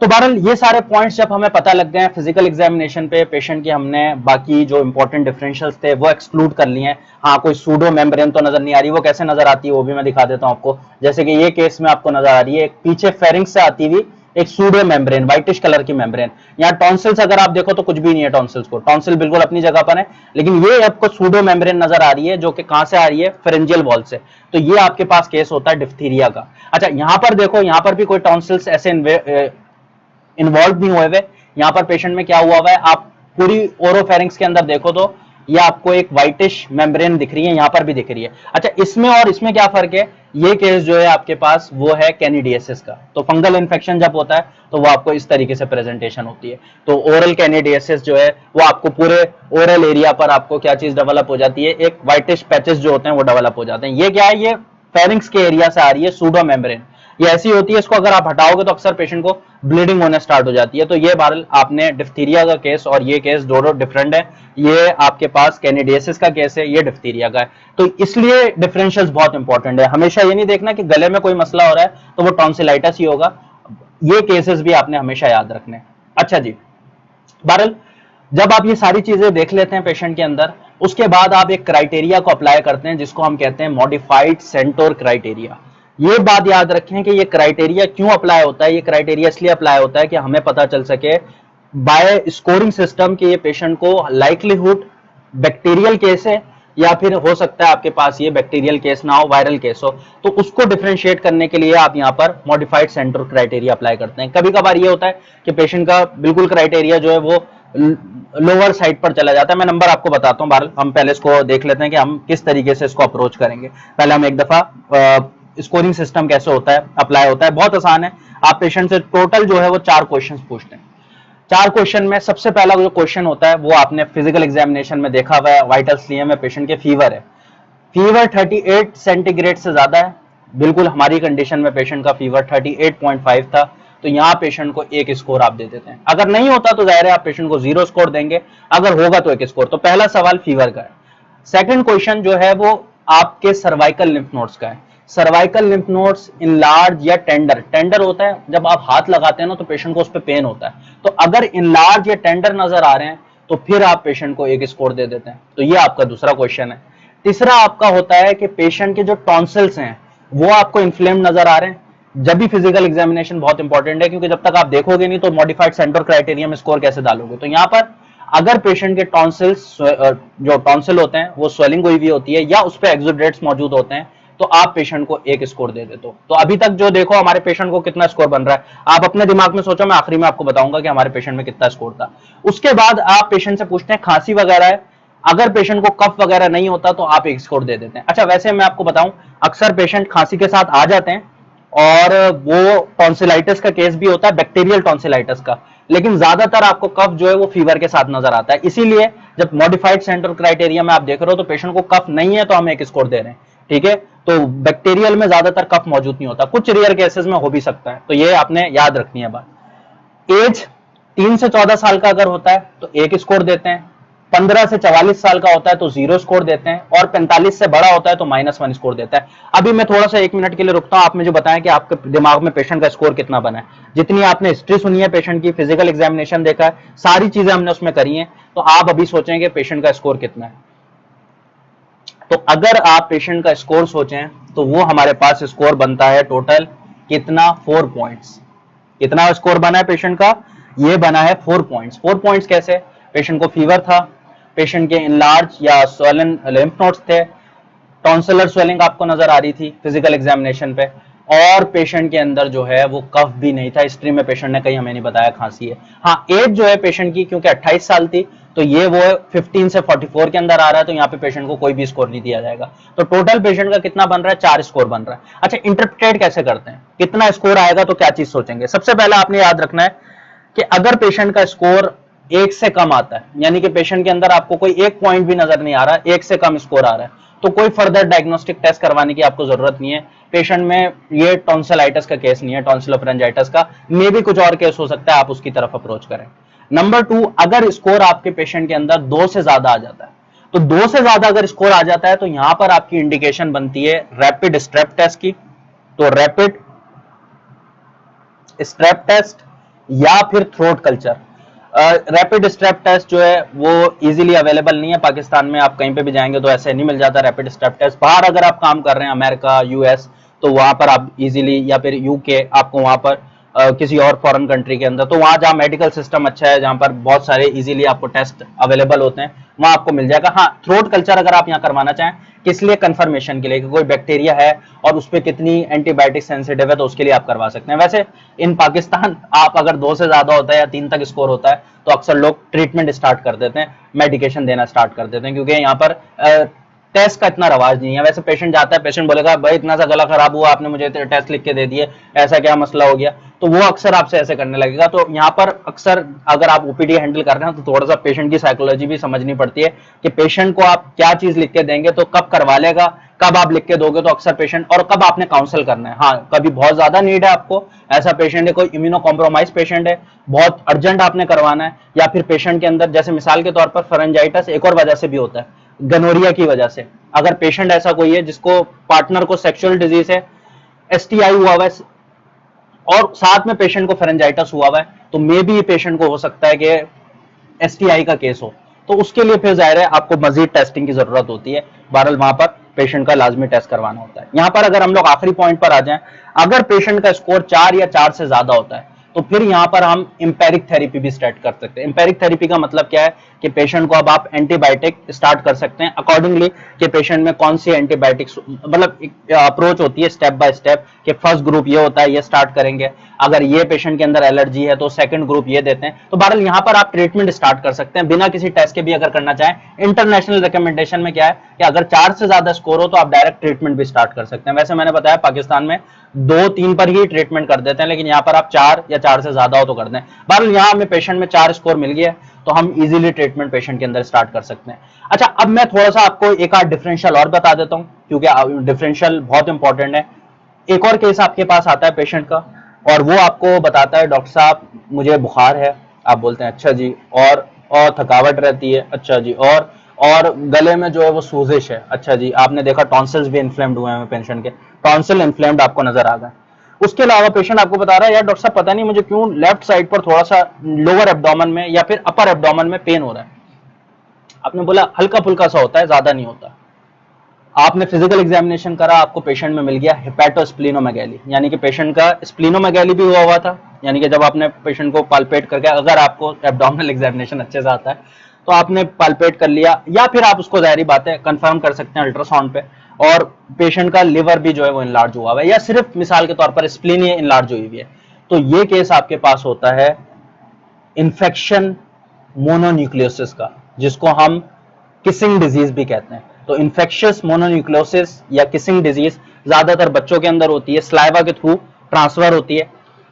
तो बहरहाल ये सारे पॉइंट्स जब हमें पता लग गए फिजिकल एग्जामिनेशन पे पेशेंट के, हमने बाकी जो इंपॉर्टेंट डिफरेंशियल्स थे वो एक्सक्लूड कर लिए हैं। हाँ, कोई सूडो मेम्ब्रेन तो नजर नहीं आ रही, वो कैसे नजर आती है वो भी मैं दिखा देता हूं आपको। जैसे कि ये केस में आपको नजर आ रही है एक पीछे फेरिंग्स से आती हुई एक सूडो मेम्ब्रेन, व्हाइटिश कलर की मेम्ब्रेन। यहाँ टॉन्सिल्स अगर आप देखो तो कुछ भी नहीं है टॉन्सिल्स को, टॉन्सिल बिल्कुल अपनी जगह पर है, लेकिन ये आपको सूडो मेम्ब्रेन नजर आ रही है जो कि कहां से आ रही है? फेरेंजियल वॉल से। तो ये आपके पास केस होता है डिफ्थीरिया का। अच्छा, यहाँ पर देखो, यहाँ पर भी कोई टॉन्सिल्स ऐसे इन्वॉल्व नहीं हुए। यहाँ पर पेशेंट में क्या हुआ है, आप पूरी ओरोफेरिंग्स के अंदर देखो तो ये आपको एक व्हाइटिश मेम्ब्रेन दिख रही है, यहाँ पर भी दिख रही है। अच्छा, इसमें और इसमें क्या फर्क है? ये केस जो है आपके पास वो है कैनिडियसिस का। तो फंगल इन्फेक्शन जब होता है तो वो आपको इस तरीके से प्रेजेंटेशन होती है। तो ओरल कैनिडियसिस जो है वो आपको पूरे ओरल एरिया पर आपको क्या चीज डेवलप हो जाती है? एक व्हाइटिश पैचेस जो होते हैं वो डेवलप हो जाते हैं। ये क्या है? ये फेरिंग्स के एरिया से आ रही है सूडो मेम्ब्रेन। ये ऐसी होती है, इसको अगर आप हटाओगे तो अक्सर पेशेंट को ब्लीडिंग होने स्टार्ट हो जाती है। तो ये बहरहाल आपने डिफ्थीरिया का केस और ये केस दोनों डिफरेंट है। ये आपके पास कैनिडियसिस का केस है, ये डिफ्थीरिया का है। तो इसलिए डिफरेंशियल्स बहुत इंपॉर्टेंट है। हमेशा ये नहीं देखना कि गले में कोई मसला हो रहा है तो वो टॉन्सिलाइटिस ही होगा, ये केसेस भी आपने हमेशा याद रखने। अच्छा जी, बहरहाल जब आप ये सारी चीजें देख लेते हैं पेशेंट के अंदर, उसके बाद आप एक क्राइटेरिया को अप्लाई करते हैं जिसको हम कहते हैं मॉडिफाइड सेंटोर क्राइटेरिया। ये बात याद रखें कि ये क्राइटेरिया क्यों अप्लाई होता है। ये क्राइटेरिया इसलिए अप्लाई होता है कि हमें पता चल सके बाय स्कोरिंग सिस्टम कि ये पेशेंट को लाइक्लीहुड बैक्टीरियल केस है या फिर हो सकता है आपके पास ये बैक्टीरियल केस ना हो, वायरल केस हो। तो उसको डिफरेंशिएट करने के लिए आप यहाँ पर मॉडिफाइड सेंटर क्राइटेरिया अप्लाई करते हैं। कभी कभार ये होता है कि पेशेंट का बिल्कुल क्राइटेरिया जो है वो लोअर साइड पर चला जाता है। मैं नंबर आपको बताता हूँ, बहरहाल हम पहले इसको देख लेते हैं कि हम किस तरीके से इसको अप्रोच करेंगे। पहले हम एक दफा स्कोरिंग सिस्टम कैसे होता है, अप्लाई होता है। बहुत आसान है, आप पेशेंट से टोटल जो है वो 4 क्वेश्चंस पूछते हैं। 4 क्वेश्चन में सबसे पहला जो क्वेश्चन होता है वो आपने फिजिकल एग्जामिनेशन में देखा हुआ है, वाइटल्स लिए में पेशेंट के फीवर है, फीवर 38 सेंटीग्रेड से ज्यादा है। बिल्कुल हमारी कंडीशन में पेशेंट का फीवर 38.5 था, तो यहाँ पेशेंट को 1 स्कोर आप दे देते हैं। अगर नहीं होता तो जाहिर है आप पेशेंट को 0 स्कोर देंगे, अगर होगा तो 1 स्कोर। तो पहला सवाल फीवर का है। सेकंड क्वेश्चन जो है वो आपके सर्वाइकल लिम्फ नोड्स का है। Cervical lymph nodes in large या टेंडर, टेंडर होता है जब आप हाथ लगाते हैं ना तो पेशेंट को उस पर पेन होता है। तो अगर इन लार्ज या टेंडर नजर आ रहे हैं तो फिर आप पेशेंट को 1 स्कोर दे देते हैं। तो ये आपका दूसरा क्वेश्चन है। तीसरा आपका होता है कि पेशेंट के जो टॉन्सिल्स हैं वो आपको इन्फ्लेम नजर आ रहे हैं। जब भी फिजिकल एग्जामिनेशन बहुत इंपॉर्टेंट है, क्योंकि जब तक आप देखोगे नहीं तो मॉडिफाइड सेंटर क्राइटेरिया में स्कोर कैसे डालोगे। तो यहाँ पर अगर पेशेंट के टॉन्सिल्स जो टॉन्सिल होते हैं वो स्वेलिंग हुई हुई होती है या उस पर एक्सुडेट्स मौजूद होते हैं तो आप पेशेंट को 1 स्कोर दे देते हो। तो अभी तक जो देखो हमारे पेशेंट को कितना स्कोर बन रहा है, आप अपने दिमाग में सोचो, मैं आखिरी में आपको बताऊंगा कि हमारे पेशेंट में कितना स्कोर था। उसके बाद आप पेशेंट से पूछते हैं खांसी वगैरह है, अगर पेशेंट को कफ वगैरह नहीं होता तो आप 1 स्कोर दे देते हैं। अच्छा, वैसे मैं आपको बताऊं, अक्सर पेशेंट खांसी के साथ आ जाते हैं और वो टॉन्सिलाइटिस का केस भी होता है, बैक्टीरियल टॉन्सिलाइटिस का, लेकिन ज्यादातर आपको कफ जो है वो फीवर के साथ नजर आता है। इसीलिए जब मॉडिफाइड सेंटर क्राइटेरिया में आप देख रहे हो तो पेशेंट को कफ नहीं है तो हम 1 स्कोर दे रहे हैं, ठीक है। तो बैक्टीरियल में ज्यादातर कफ मौजूद नहीं होता, कुछ रेयर केसेस में हो भी सकता है, तो ये आपने याद रखनी है बात। एज 3 से 14 साल का अगर होता है तो 1 स्कोर देते हैं, 15 से 44 साल का होता है तो 0 स्कोर देते हैं, और 45 से बड़ा होता है तो -1 स्कोर देता है। अभी मैं थोड़ा सा 1 मिनट के लिए रुकता हूं, आप मुझे बताएं कि आपके दिमाग में पेशेंट का स्कोर कितना बना है। जितनी आपने हिस्ट्री सुनी है पेशेंट की, फिजिकल एग्जामिनेशन देखा है, सारी चीजें हमने उसमें करी है, तो आप अभी सोचेंगे पेशेंट का स्कोर कितना है। तो अगर आप पेशेंट का स्कोर सोचें तो वो हमारे पास स्कोर बनता है टोटल कितना, 4 पॉइंट्स। कितना स्कोर बना है पेशेंट का, ये बना है 4 पॉइंट्स। 4 पॉइंट्स कैसे, पेशेंट को फीवर था, पेशेंट के इनलार्ज या स्वोलन लिम्फ नोड्स थे, टॉन्सिलर स्वेलिंग आपको नजर आ रही थी फिजिकल एग्जामिनेशन पे, और पेशेंट के अंदर जो है वो कफ भी नहीं था। हिस्ट्री में पेशेंट ने कहीं हमें नहीं बताया खांसी है। हाँ, एज जो है पेशेंट की क्योंकि 28 साल थी तो ये वो 15 से 44 के अंदर आ रहा है, तो यहाँ पे पेशेंट को कोई भी स्कोर नहीं दिया जाएगा। तो टोटल पेशेंट का कितना बन रहा है, 4 स्कोर बन रहा है। अच्छा, इंटरप्रेट कैसे करते हैं, कितना स्कोर आएगा तो क्या चीज सोचेंगे। सबसे पहले आपने याद रखना है कि अगर पेशेंट का स्कोर 1 से कम आता है, यानी कि पेशेंट के अंदर आपको कोई 1 पॉइंट भी नजर नहीं आ रहा, 1 से कम स्कोर आ रहा है, तो कोई फर्दर डायग्नोस्टिक टेस्ट करवाने की आपको जरूरत नहीं है। पेशेंट में ये टॉन्सिलाइटिस का केस नहीं है, टॉन्सिलोफरेंजाइटिस का, मे भी कुछ और केस हो सकता है, आप उसकी तरफ अप्रोच करें। नंबर 2, अगर स्कोर आपके पेशेंट के अंदर 2 से ज्यादा आ जाता है, तो 2 से ज्यादा अगर स्कोर आ जाता है तो यहां पर आपकी इंडिकेशन बनती है रैपिड स्ट्रेप टेस्ट की। तो रैपिड स्ट्रेप टेस्ट या फिर throat culture. Rapid strep test जो है वो इजीली अवेलेबल नहीं है पाकिस्तान में, आप कहीं पे भी जाएंगे तो ऐसे नहीं मिल जाता रैपिड स्ट्रेप टेस्ट। बाहर अगर आप काम कर रहे हैं, अमेरिका, यूएस, तो वहां पर आप इजीली, या फिर यूके, आपको वहां पर किसी और फॉरेन कंट्री के अंदर, तो वहां जहाँ मेडिकल सिस्टम अच्छा है, जहां पर बहुत सारे इजीली आपको टेस्ट अवेलेबल होते हैं, वहां आपको मिल जाएगा। हाँ, थ्रोट कल्चर अगर आप यहाँ करवाना चाहें, किस लिए, कंफर्मेशन के लिए कि कोई बैक्टीरिया है और उस पर कितनी एंटीबायोटिक सेंसिटिव है, तो उसके लिए आप करवा सकते हैं। वैसे इन पाकिस्तान आप अगर 2 से ज्यादा होता है या 3 तक स्कोर होता है तो अक्सर लोग ट्रीटमेंट स्टार्ट कर देते हैं, मेडिकेशन देना स्टार्ट कर देते हैं, क्योंकि यहाँ पर टेस्ट का इतना रवाज नहीं है। वैसे पेशेंट जाता है, पेशेंट बोलेगा भाई इतना सा गला खराब हुआ, आपने मुझे टेस्ट लिख के दे दिए, ऐसा क्या मसला हो गया, तो वो अक्सर आपसे ऐसे करने लगेगा। तो यहाँ पर अक्सर अगर आप ओपीडी हैंडल कर रहे हैं तो थोड़ा सा पेशेंट की साइकोलॉजी भी समझनी पड़ती है कि पेशेंट को आप क्या चीज लिख के देंगे तो कब करवा लेगा, कब आप लिख के दोगे तो अक्सर पेशेंट, और कब आपने काउंसल करना है। हाँ, कभी बहुत ज्यादा नीड है आपको, ऐसा पेशेंट है, कोई इम्यूनो कॉम्प्रोमाइज पेशेंट है, बहुत अर्जेंट आपने करवाना है, या फिर पेशेंट के अंदर जैसे मिसाल के तौर पर फेरेंजाइटिस एक और वजह से भी होता है, गनोरिया की वजह से। अगर पेशेंट ऐसा कोई है जिसको पार्टनर को सेक्सुअल डिजीज है, एसटीआई हुआ हुआ है, और साथ में पेशेंट को फेरेंजाइटिस हुआ हुआ है, तो मे भी पेशेंट को हो सकता है कि एसटीआई का केस हो, तो उसके लिए फिर जाहिर है आपको मजीद टेस्टिंग की जरूरत होती है। बहरहाल वहां पर पेशेंट का लाजमी टेस्ट करवाना होता है। यहां पर अगर हम लोग आखिरी पॉइंट पर आ जाएं, अगर पेशेंट का स्कोर 4 या 4 से ज्यादा होता है तो फिर यहां पर हम इंपेरिक थेरेपी भी स्टार्ट कर सकते हैं। इंपेरिक थेरेपी का मतलब क्या है कि पेशेंट को अब आप एंटीबायोटिक स्टार्ट कर सकते हैं अकॉर्डिंगली कि पेशेंट में कौन सी एंटीबायोटिक्स, मतलब अप्रोच होती है स्टेप बाय स्टेप कि फर्स्ट ग्रुप ये होता है, ये स्टार्ट करेंगे, अगर ये पेशेंट के अंदर एलर्जी है तो सेकंड ग्रुप ये देते हैं। तो बहरहाल यहां पर आप ट्रीटमेंट स्टार्ट कर सकते हैं बिना किसी टेस्ट के भी अगर करना चाहें। इंटरनेशनल रिकमेंडेशन में क्या है कि अगर 4 से ज्यादा स्कोर हो तो आप डायरेक्ट ट्रीटमेंट भी स्टार्ट कर सकते हैं। वैसे मैंने बताया पाकिस्तान में 2-3 पर ही ट्रीटमेंट कर देते हैं, लेकिन यहाँ पर आप 4 या 4 से ज्यादा हो तो कर दें। बहरहाल यहाँ हमें पेशेंट में 4 स्कोर मिल गया तो हम इजीली ट्रीटमेंट पेशेंट के अंदर स्टार्ट कर सकते हैं। अच्छा, अब मैं थोड़ा सा आपको एक आध डिफरेंशियल और बता देता हूँ, क्योंकि डिफरेंशियल बहुत इंपॉर्टेंट है। एक और केस आपके पास आता है पेशेंट का, और वो आपको बताता है डॉक्टर साहब मुझे बुखार है, आप बोलते हैं अच्छा जी, और थकावट रहती है, अच्छा जी, और गले में जो है वो सूजिश है, अच्छा जी, आपने देखा टॉन्सिल्स भी इन्फ्लेम्ड हुए हैं पेशेंट के, टॉन्सिल इन्फ्लेम्ड आपको नजर आ गए। उसके अलावा पेशेंट आपको बता रहा है यार डॉक्टर साहब पता नहीं मुझे क्यों लेफ्ट साइड पर थोड़ा सा लोअर एब्डोमेन में या फिर अपर एब्डोमेन में पेन हो रहा है। आपने बोला हल्का फुल्का सा होता है, ज्यादा नहीं होता। आपने फिजिकल एग्जामिनेशन करा, आपको पेशेंट में मिल गया हेपेटोस्प्लीनोमेगैली, यानी कि पेशेंट का स्प्लीनोमेगैली भी हुआ था, यानी कि जब आपने पेशेंट को पाल्पेट करके, अगर आपको एब्डोमिनल एग्जामिनेशन अच्छे से आता है तो आपने पाल्पेट कर लिया, या फिर आप उसको जाहिर बात है कंफर्म कर सकते हैं अल्ट्रासाउंड पे, और पेशेंट का लिवर भी जो है वो इनलार्ज हुआ है, या सिर्फ मिसाल के तौर पर स्प्लीन ही इनलार्ज हुई हुई है, तो ये केस आपके पास होता है इन्फेक्शन मोनोन्यूक्लियोसिस का, जिसको हम किसिंग डिजीज भी कहते हैं। तो इन्फेक्शियस मोनोन्यूक्लियोसिस या किसिंग डिजीज ज्यादातर बच्चों के अंदर होती है, स्लाइवा के थ्रू ट्रांसफर होती है,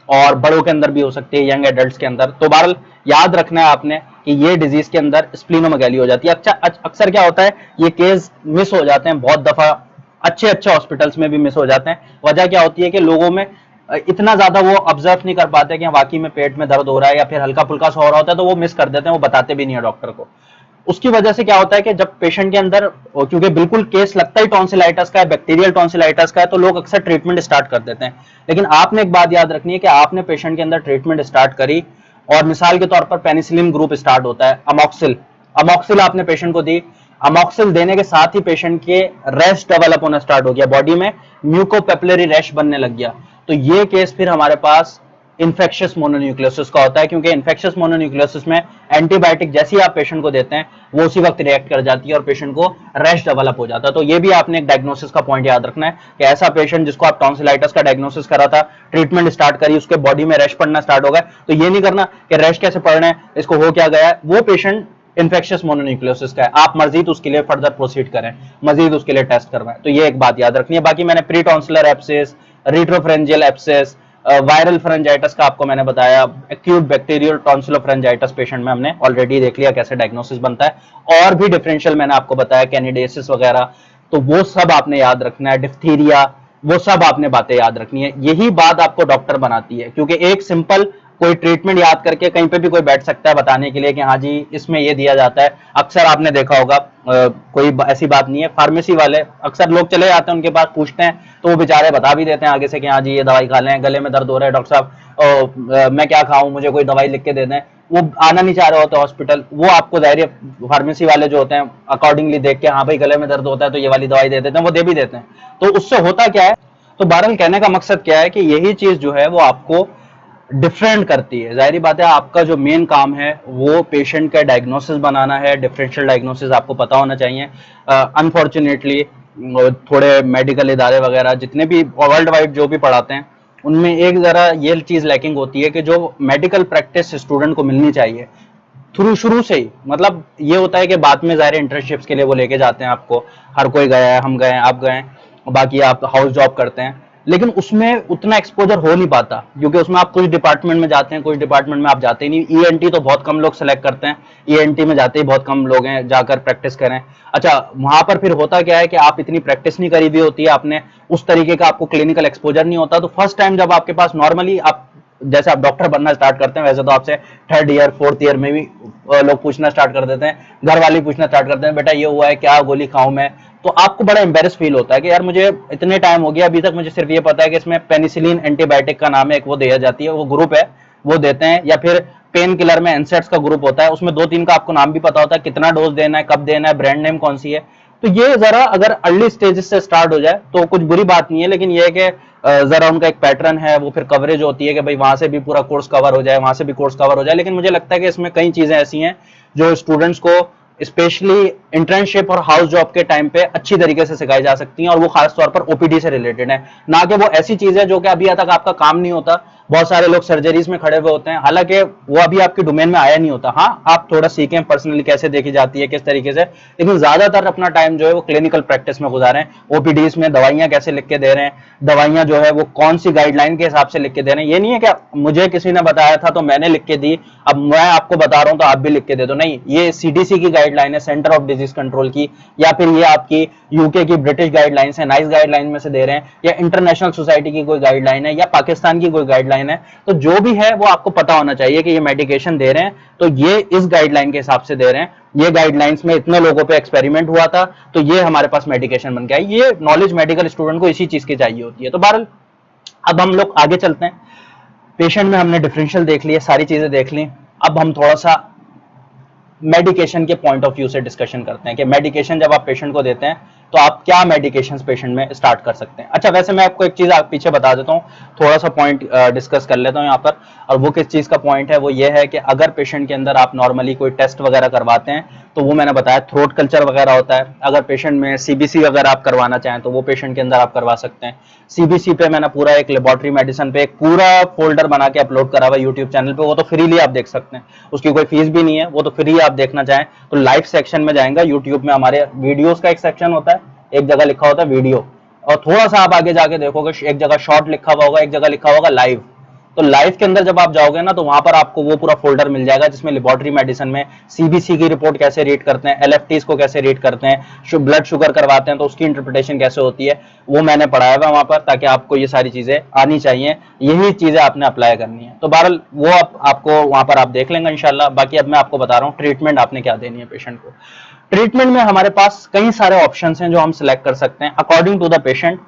और बड़ों के अंदर भी हो सकती है, यंग एडल्ट्स के अंदर। तो बहरहाल याद रखना है आपने कि ये डिजीज के अंदर स्प्लीनोमेगैली हो जाती है। अक्सर क्या होता है, ये केस मिस हो जाते हैं बहुत दफा, अच्छे अच्छे हॉस्पिटल्स में भी मिस हो जाते हैं। वजह क्या होती है कि लोगों में इतना ज्यादा वो ऑब्जर्व नहीं कर पाते कि वाकई में पेट में दर्द हो रहा है या फिर हल्का फुल्का सा हो रहा होता है, तो वो मिस कर देते हैं, वो बताते भी नहीं है डॉक्टर को। उसकी वजह से क्या होता है कि जब पेशेंट के अंदर, क्योंकि बिल्कुल केस लगता ही टॉन्सिलाइटिस का है, बैक्टीरियल टॉन्सिलाइटिस का है, तो लोग अक्सर ट्रीटमेंट स्टार्ट कर देते हैं। लेकिन आपने एक बात याद रखनी है कि आपने पेशेंट के अंदर ट्रीटमेंट स्टार्ट करी, और मिसाल के तौर पर पेनिसिलिन ग्रुप स्टार्ट होता है, अमॉक्सिल, अमॉक्सिल आपने पेशेंट को दी, अमॉक्सिल देने के साथ ही पेशेंट के रैश डेवलप होना स्टार्ट हो गया, बॉडी में म्यूकोपेपिलरी रैश बनने लग गया, तो ये केस फिर हमारे पास इन्फेक्शियस मोनोन्यूक्लियोसिस का होता है, क्योंकि इन्फेक्शियस मोनोन्यूक्लियोसिस में एंटीबायोटिक जैसे ही आप पेशेंट को देते हैं वो उसी वक्त रिएक्ट कर जाती है और पेशेंट को रैश डेवलप हो जाता है। तो ये भी आपने एक डायग्नोसिस का पॉइंट याद रखना है कि ऐसा पेशेंट जिसको आप टॉन्सिलाइटिस का डायग्नोसिस करा था, ट्रीटमेंट स्टार्ट करी, उसके बॉडी में रैश पड़ना स्टार्ट हो गया, तो ये नहीं करना कि रैश कैसे पड़ रहे हैं, इसको हो क्या गया है, वो पेशेंट इन्फेक्शियस मोनोन्यूक्लियोसिस का है, आप मजीद उसके लिए फर्दर प्रोसीड करें, मजीद उसके लिए टेस्ट करवाएं। तो ये एक बात याद रखनी है। बाकी मैंने peritonsillar abscess, retropharyngeal abscess, viral pharyngitis का आपको मैंने बताया, एक्यूट बैक्टीरियल टॉन्सिलोफ्रेंजाइटिस पेशेंट में हमने ऑलरेडी देख लिया कैसे डायग्नोसिस बनता है, और भी डिफरेंशियल मैंने आपको बताया, कैनिडियासिस वगैरह, तो वो सब आपने याद रखना है, डिफ्थीरिया, वो सब आपने बातें याद रखनी है। यही बात आपको डॉक्टर बनाती है, क्योंकि एक सिंपल कोई ट्रीटमेंट याद करके कहीं पे भी कोई बैठ सकता है बताने के लिए कि हाँ जी इसमें ये दिया जाता है। अक्सर आपने देखा होगा, कोई ऐसी बात नहीं है, फार्मेसी वाले अक्सर लोग चले जाते हैं उनके पास, पूछते हैं तो वो बेचारे बता भी देते हैं आगे से कि हाँ जी ये दवाई खा लें, गले में दर्द हो रहा है डॉक्टर साहब, मैं क्या खाऊं, मुझे कोई दवाई लिख के दे दें। वो आना नहीं चाह रहे होते हॉस्पिटल, वो आपको जाहिर फार्मेसी वाले जो होते हैं अकॉर्डिंगली देख के, हाँ भाई गले में दर्द होता है तो ये वाली दवाई दे देते हैं, वो दे भी देते हैं। तो उससे होता क्या है, तो बहरहाल कहने का मकसद क्या है कि यही चीज जो है वो आपको डिफरेंट करती है। जाहिर बात है आपका जो मेन काम है वो पेशेंट का डायग्नोसिस बनाना है, डिफरेंशियल डायग्नोसिस आपको पता होना चाहिए। अनफॉर्चुनेटली थोड़े मेडिकल इदारे वगैरह जितने भी वर्ल्ड वाइड जो भी पढ़ाते हैं, उनमें एक जरा ये चीज लैकिंग होती है कि जो मेडिकल प्रैक्टिस स्टूडेंट को मिलनी चाहिए शुरू से ही, मतलब ये होता है कि बाद में जाहिर इंटर्नशिप्स के लिए वो लेके जाते हैं आपको, हर कोई गया है, हम गए हैं, आप गए हैं, बाकी आप हाउस जॉब करते हैं, लेकिन उसमें उतना एक्सपोजर हो नहीं पाता, क्योंकि उसमें आप कुछ डिपार्टमेंट में जाते हैं, कुछ डिपार्टमेंट में आप जाते ही नहीं। ईएनटी तो बहुत कम लोग सेलेक्ट करते हैं, ईएनटी में जाते ही बहुत कम लोग हैं जाकर प्रैक्टिस करें। अच्छा, वहां पर फिर होता क्या है कि आप इतनी प्रैक्टिस नहीं करी हुई होती है, आपने उस तरीके का आपको क्लिनिकल एक्सपोजर नहीं होता, तो फर्स्ट टाइम जब आपके पास नॉर्मली आप जैसे आप डॉक्टर बनना स्टार्ट करते हैं, वैसे तो आपसे थर्ड ईयर फोर्थ ईयर में भी लोग पूछना स्टार्ट कर देते हैं, घर वाले पूछना स्टार्ट करते हैं बेटा ये हुआ है क्या, गोली खाऊं मैं, तो आपको बड़ा एम्बेरस फील होता है कि यार मुझे इतने टाइम हो गया, अभी तक मुझे सिर्फ ये पता है कि इसमें पेनिसिलिन एंटीबायोटिक का नाम है, एक वो दिया जाती है, वो ग्रुप है, वो देते हैं, या फिर पेन किलर में एनसेट्स का ग्रुप होता है, उसमें 2-3 का आपको नाम भी पता होता है, कितना डोज देना है, कब देना है, ब्रांड नेम कौन सी है। तो ये जरा अगर अर्ली स्टेजेस से स्टार्ट हो जाए तो कुछ बुरी बात नहीं है, लेकिन ये है कि जरा उनका एक पैटर्न है, वो फिर कवरेज होती है कि भाई वहां से भी पूरा कोर्स कवर हो जाए, वहां से भी कोर्स कवर हो जाए, लेकिन मुझे लगता है कि इसमें कई चीजें ऐसी हैं जो स्टूडेंट्स को स्पेशली इंटर्नशिप और हाउस जॉब के टाइम पे अच्छी तरीके से सिखाई जा सकती हैं, और वो खास तौर पर ओपीडी से रिलेटेड है, ना कि वो ऐसी चीज है जो कि अभी तक आपका काम नहीं होता। बहुत सारे लोग सर्जरीज में खड़े हुए होते हैं, हालांकि वो अभी आपके डोमेन में आया नहीं होता, हाँ आप थोड़ा सीखें पर्सनली कैसे देखी जाती है किस तरीके से, लेकिन ज्यादातर अपना टाइम जो है वो क्लिनिकल प्रैक्टिस में गुजारें। ओपीडीज में दवाइयां कैसे लिख के दे रहे हैं, दवाइयां जो है वो कौन सी गाइडलाइन के हिसाब से लिख के दे रहे हैं, ये नहीं है कि मुझे किसी ने बताया था तो मैंने लिख के दी, अब मैं आपको बता रहा हूं तो आप भी लिख के दे दो, नहीं, ये सीडीसी की गाइडलाइन है, सेंटर ऑफ डिजीज कंट्रोल की, या फिर ये आपकी यूके की ब्रिटिश गाइडलाइंस है, नाइस गाइडलाइन में से दे रहे हैं, या इंटरनेशनल सोसाइटी की कोई गाइडलाइन है, या पाकिस्तान की कोई गाइडलाइन है, तो जो भी है वो आपको पता होना चाहिए कि ये मेडिकेशन दे रहे हैं तो ये इस गाइडलाइन के हिसाब से दे रहे हैं, ये गाइडलाइंस में इतने लोगों पे एक्सपेरिमेंट हुआ था तो ये हमारे पास मेडिकेशन बन गया। ये नॉलेज मेडिकल स्टूडेंट को इसी चीज की चाहिए होती है। तो बहरहाल अब हम लोग आगे चलते हैं, पेशेंट में हमने डिफरेंशियल देख लिया, सारी चीजें देख ली, अब हम थोड़ा सा मेडिकेशन के पॉइंट ऑफ व्यू से डिस्कशन करते हैं कि मेडिकेशन जब आप पेशेंट को देते हैं तो आप क्या मेडिकेशंस पेशेंट में स्टार्ट कर सकते हैं। अच्छा, वैसे मैं आपको एक चीज पीछे बता देता हूँ, थोड़ा सा पॉइंट डिस्कस कर लेता हूँ यहाँ पर। और वो किस चीज का पॉइंट है, वो ये है कि अगर पेशेंट के अंदर आप नॉर्मली कोई टेस्ट वगैरह करवाते हैं तो वो मैंने बताया थ्रोट कल्चर वगैरह होता है। अगर पेशेंट में सीबीसी अगर आप करवाना चाहें तो वो पेशेंट के अंदर आप करवा सकते हैं। सीबीसी पे मैंने पूरा एक लेबोरेटरी मेडिसिन पे एक पूरा फोल्डर बना के अपलोड करा हुआ यूट्यूब चैनल पे, वो तो फ्रीली आप देख सकते हैं, उसकी कोई फीस भी नहीं है, वो तो फ्री आप देखना चाहें तो लाइव सेक्शन में जाएंगे। यूट्यूब में हमारे वीडियोस का एक सेक्शन होता है, एक जगह लिखा होता है वीडियो, और थोड़ा सा आप आगे जाके देखोगे एक जगह शॉर्ट लिखा हुआ होगा, एक जगह लिखा होगा लाइव। तो लाइव के अंदर जब आप जाओगे ना तो वहां पर आपको वो पूरा फोल्डर मिल जाएगा जिसमें लेबोरेटरी मेडिसिन में सीबीसी की रिपोर्ट कैसे रीड करते हैं, एलएफटीज को कैसे रीड करते हैं, ब्लड शुगर करवाते हैं तो उसकी इंटरप्रिटेशन कैसे होती है, वो मैंने पढ़ाया हुआ वहां पर, ताकि आपको ये सारी चीजें आनी चाहिए, यही चीजें आपने अप्लाई करनी है। तो बहरहाल वो आपको वहां पर आप देख लेंगे इंशाल्लाह। बाकी अब मैं आपको बता रहा हूँ ट्रीटमेंट आपने क्या देनी है पेशेंट को। ट्रीटमेंट में हमारे पास कई सारे ऑप्शंस हैं जो हम सिलेक्ट कर सकते हैं अकॉर्डिंग टू द पेशेंट।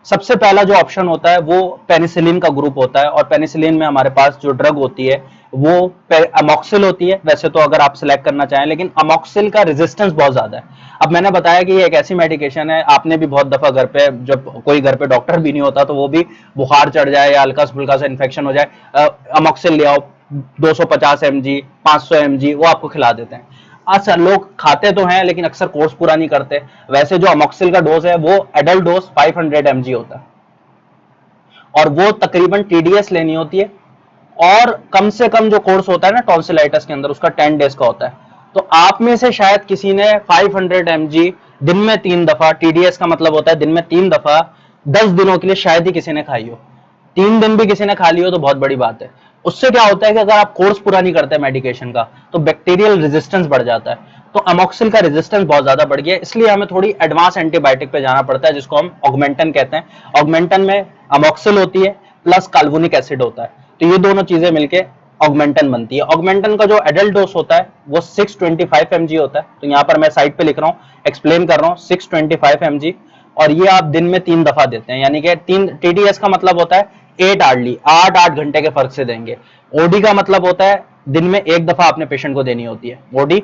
सबसे पहला जो ऑप्शन होता है वो पेनिसिलिन का ग्रुप होता है, और पेनिसिलिन में हमारे पास जो ड्रग होती है वो अमोक्सिल होती है वैसे तो, अगर आप सिलेक्ट करना चाहें, लेकिन अमोक्सिल का रेजिस्टेंस बहुत ज्यादा है। अब मैंने बताया कि ये एक ऐसी मेडिकेशन है, आपने भी बहुत दफा घर पे, जब कोई घर पे डॉक्टर भी नहीं होता तो वो भी बुखार चढ़ जाए या हल्का फुल्का सा इन्फेक्शन हो जाए, अमोक्सिल ले आओ 250 mg 500 mg वो आपको खिला देते हैं। अच्छा, लोग खाते तो हैं लेकिन अक्सर कोर्स पूरा नहीं करते। वैसे जो अमोक्सिल का डोज है वो एडल्ट डोज 500 mg होता है, और वो तकरीबन टीडीएस लेनी होती है, और कम से कम जो कोर्स होता है ना टॉन्सिलाइटिस के अंदर उसका 10 डेज का होता है। तो आप में से शायद किसी ने 500 mg दिन में 3 दफा, टीडीएस का मतलब होता है दिन में 3 दफा 10 दिनों के लिए शायद ही किसी ने खाई हो। 3 दिन भी किसी ने खा ली हो तो बहुत बड़ी बात है। उससे क्या होता है कि अगर आप कोर्स पूरा नहीं करते मेडिकेशन का तो बैक्टीरियल रेजिस्टेंस बढ़ जाता है। तो अमोक्सिल का रेजिस्टेंस बहुत ज्यादा बढ़ गया, इसलिए हमें थोड़ी एडवांस एंटीबायोटिक पे जाना पड़ता है जिसको हम ऑगमेंटन कहते हैं। ऑगमेंटन में अमोक्सिल होती है प्लस कार्बोनिक एसिड होता है, तो ये दोनों चीजें मिलके ऑगमेंटन बनती है। ऑगमेंटन का जो एडल्ट डोज होता है वो 625 mg होता है। तो यहाँ पर मैं साइड पे लिख रहा हूँ, एक्सप्लेन कर रहा हूँ, 625 mg, और ये आप दिन में 3 दफा देते हैं, यानी कि 3 टीडीएस का मतलब होता है 8 आवर्ली, 8 घंटे के फर्क से देंगे। ओडी का मतलब होता है दिन में 1 दफा आपने पेशेंट को देनी होती है, ओडी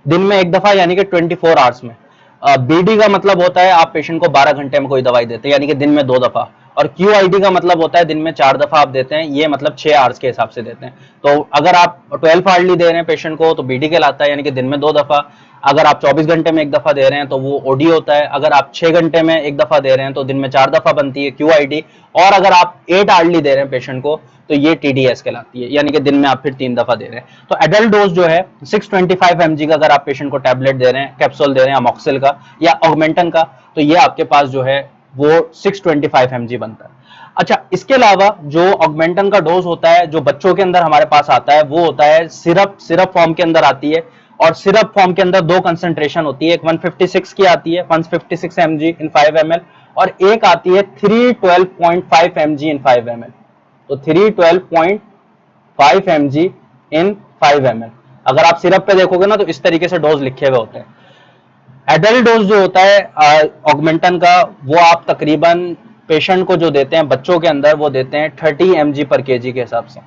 दिन में 1 दफा यानी कि 24 आवर्स में। बीडी का मतलब होता है आप पेशेंट को 12 घंटे में कोई दवाई देते हैं, यानी कि दिन में 2 दफा। और क्यूआईडी का मतलब होता है दिन में 4 दफा आप देते हैं, ये मतलब 6 आवर्स के हिसाब से देते हैं। तो अगर आप 12 आवर्ली दे रहे हैं पेशेंट को तो बीडी कहलाता है, यानी कि दिन में 2 दफा। अगर आप 24 घंटे में 1 दफा दे रहे हैं तो वो ओडी होता है। अगर आप 6 घंटे में 1 दफा दे रहे हैं तो दिन में 4 दफा बनती है क्यूआईडी। और अगर आप 8 आवर्ली दे रहे हैं पेशेंट को तो ये टीडीएस कहलाती है, यानी कि दिन में आप फिर 3 दफा दे रहे हैं। तो एडल्ट डोज जो है 625 mg का, अगर आप पेशेंट को टैबलेट दे रहे हैं, कैप्सूल दे रहे हैं अमोक्सिल का या ऑगमेंटन का, तो ये आपके पास जो है वो 625 mg बनता है। अच्छा, इसके अलावा जो ऑगमेंटन का डोज होता है जो बच्चों के अंदर हमारे पास आता है वो होता है सिरप फॉर्म के अंदर आती है, और सिरप फॉर्म के अंदर 2 कंसंट्रेशन होती है, एक 156 की आती है 156 mg इन 5 ml, और एक आती है 312.5 mg इन 5 ml। तो 312.5 mg इन 5 ml। अगर आप सिरप पे देखोगे ना तो इस तरीके से डोज लिखे हुए होते हैं। एडल्ट डोज जो होता है ऑगमेंटन का वो आप तकरीबन पेशेंट को जो देते हैं बच्चों के अंदर वो देते हैं 30 mg पर केजी के हिसाब से,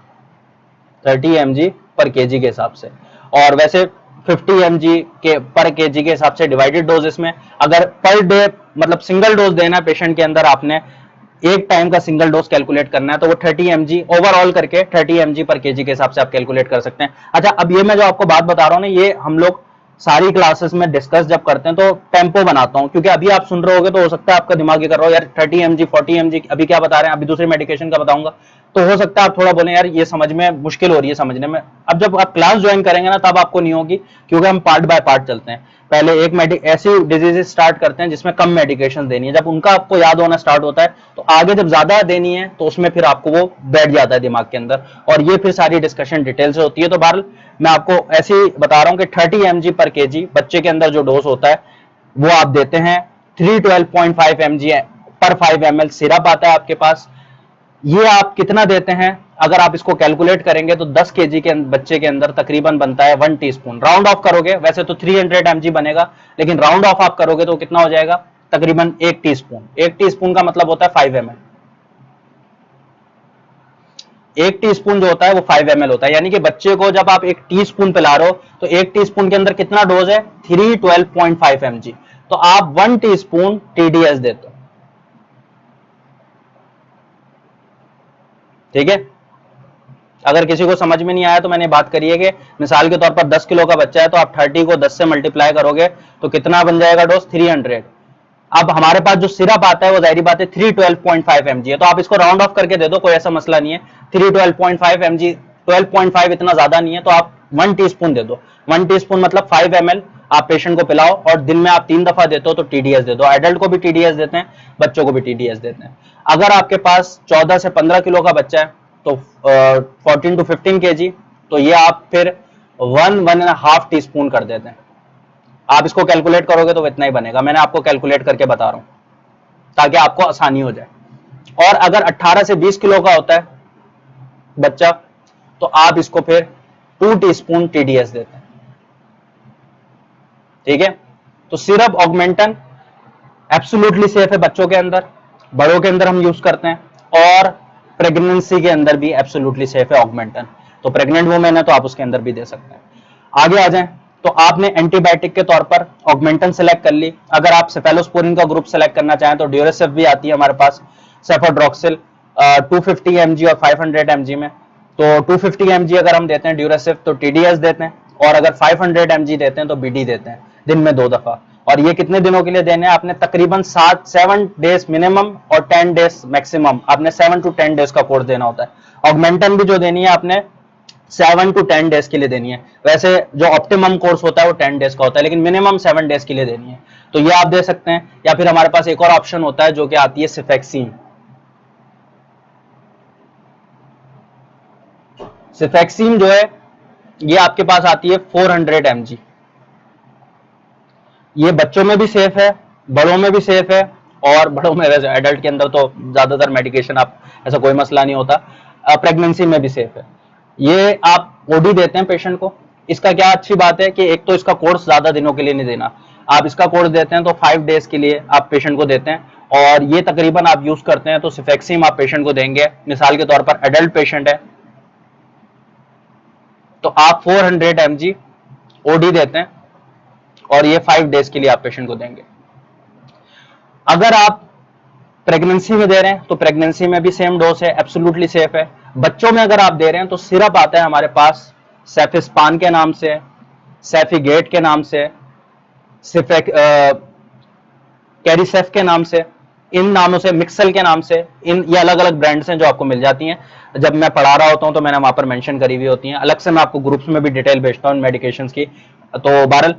30 mg पर केजी के हिसाब से। और वैसे 50 mg के पर केजी के हिसाब से डिवाइडेड डोज इसमें। अगर पर डे मतलब सिंगल डोज देना है पेशेंट के अंदर, आपने एक टाइम का सिंगल डोज कैलकुलेट करना है तो वो 30 mg ओवरऑल करके 30 mg पर केजी के हिसाब से आप कैलकुलेट कर सकते हैं। अच्छा, अब ये मैं जो आपको बात बता रहा हूँ ना, ये हम लोग सारी क्लासेस में डिस्कस जब करते हैं तो टेम्पो बनाता हूं, क्योंकि अभी आप सुन रहे होगे तो हो सकता है आपका दिमाग ये कर रहा हो यार 30 mg 40 mg अभी क्या बता रहे हैं, अभी दूसरी मेडिकेशन का बताऊंगा, तो हो सकता है आप थोड़ा बोले यार ये समझ में मुश्किल हो रही है समझने में। अब जब आप क्लास ज्वाइन करेंगे ना तब आपको नहीं होगी, क्योंकि हम पार्ट बाय पार्ट चलते हैं। पहले एक ऐसी डिजीजेस स्टार्ट करते हैं जिसमें कम मेडिकेशन देनी है, जब उनका आपको याद होना स्टार्ट होता है तो आगे जब ज्यादा देनी है तो उसमें फिर आपको वो बैठ जाता है दिमाग के अंदर, और ये फिर सारी डिस्कशन डिटेल से होती है। तो बहरहाल मैं आपको ऐसे ही बता रहा हूं कि 30 mg पर केजी बच्चे के अंदर जो डोज होता है वो आप देते हैं। 312.5 mg पर 5 ml सिरप आता है आपके पास, ये आप कितना देते हैं अगर आप इसको कैलकुलेट करेंगे तो 10 केजी के बच्चे के अंदर तकरीबन बनता है 1 टीस्पून। राउंड ऑफ करोगे वैसे तो 300 mg बनेगा, लेकिन राउंड ऑफ आप करोगे तो कितना हो जाएगा, तकरीबन 1 टीस्पून। 1 टीस्पून का मतलब होता है 5 ml। 1 टीस्पून जो होता है वो 5 ml होता है, यानी कि बच्चे को जब आप 1 टीस्पून पिला रहे हो तो 1 टीस्पून के अंदर कितना डोज है, 312.5 mg। तो आप 1 टीस्पून TDS देते हो, ठीक है। अगर किसी को समझ में नहीं आया तो मैंने बात करी है कि मिसाल के तौर पर 10 किलो का बच्चा है तो आप 30 को 10 से मल्टीप्लाई करोगे तो कितना बन जाएगा डोज, 300। अब हमारे पास जो सिरप आता है वो जाहिर बात है 312.5 mg है, तो आप इसको राउंड ऑफ करके दे दो, कोई ऐसा मसला नहीं है। 312.5 mg, 12.5 इतना ज्यादा नहीं है, तो आप 1 टीस्पून दे दो। 1 टीस्पून मतलब 5 ml आप पेशेंट को पिलाओ, और दिन में आप 3 दफा देते हो तो TDS दे दो। एडल्ट को भी TDS देते हैं, बच्चों को भी TDS देते हैं। अगर आपके पास 14 से 15 किलो का बच्चा है तो 14 to 15 kg, तो ये आप फिर 1.5 टीस्पून कर देते हैं। आप इसको कैलकुलेट करोगे तो इतना ही बनेगा, मैंने आपको कैलकुलेट करके बता रहा हूं ताकि आपको आसानी हो जाए। और अगर 18 से 20 किलो का होता है बच्चा तो आप इसको फिर 2 टीस्पून TDS देते हैं, ठीक है। तो सिरप ऑगमेंटन एब्सोल्युटली सेफ है बच्चों के अंदर, बड़ों के अंदर हम यूज करते हैं, और प्रेगनेंसी के अंदर भी एब्सोल्युटली सेफ है ऑगमेंटन। तो प्रेग्नेंट वुमेन है तो आप उसके अंदर भी दे सकते हैं। आगे आ जाएं, तो आपने एंटीबायोटिक के तौर पर ऑगमेंटन सेलेक्ट कर ली। अगर आप सेफेलोस्पोरिन का ग्रुप सेलेक्ट करना चाहें तो ड्यूरासेफ भी आती है हमारे पास, सेफोड्रॉक्सिल 250 mg और 500 mg में। तो 250 mg अगर हम देते हैं ड्यूरासेफ तो TDS देते हैं, और अगर 500 mg देते हैं तो BD देते हैं, दिन में 2 दफा। और ये कितने दिनों के लिए देने हैं आपने, तकरीबन 7 डेज मिनिमम और 10 डेज मैक्सिमम, आपने 7 to 10 डेज का कोर्स देना होता है। ऑगमेंटन भी जो देनी है आपने 7 to 10 डेज के लिए देनी है। वैसे जो ऑप्टिमम कोर्स होता है वो 10 डेज का होता है, लेकिन मिनिमम 7 डेज के लिए देनी है, तो ये आप दे सकते हैं। या फिर हमारे पास एक और ऑप्शन होता है जो कि आती है सिफेक्सिन। सिफेक्सिन जो है ये आपके पास आती है 400 mg। ये बच्चों में भी सेफ है, बड़ों में भी सेफ है, और बड़ों में वैसे एडल्ट के अंदर तो ज्यादातर मेडिकेशन आप ऐसा कोई मसला नहीं होता, प्रेगनेंसी में भी सेफ है। ये आप OD देते हैं पेशेंट को। इसका क्या अच्छी बात है कि एक तो इसका कोर्स ज्यादा दिनों के लिए नहीं देना, आप इसका कोर्स देते हैं तो 5 डेज के लिए आप पेशेंट को देते हैं, और ये तकरीबन आप यूज करते हैं तो सिफेक्सिम आप पेशेंट को देंगे। मिसाल के तौर पर एडल्ट पेशेंट है तो आप 400 mg OD देते हैं, और ये 5 डेज के लिए आप पेशेंट को देंगे। अगर आप प्रेगनेंसी में दे रहे हैं तो प्रेगनेंसी में भी सेम डोज है, एब्सोल्युटली सेफ है। बच्चों में अगर आप दे रहे हैं तो सिरप आता है हमारे पास सेफिस्पान के नाम से, सेफिगेट के नाम से, कैरिसेफ के नाम से, इन नामों से, मिक्सल के नाम से, इन ये अलग अलग ब्रांड्स हैं जो आपको मिल जाती हैं। जब मैं पढ़ा रहा होता हूं तो मैंने वहां पर मेंशन करी हुई होती हैं, अलग से मैं आपको ग्रुप्स में भी डिटेल भेजता हूं मेडिकेशंस की। तो बहरहाल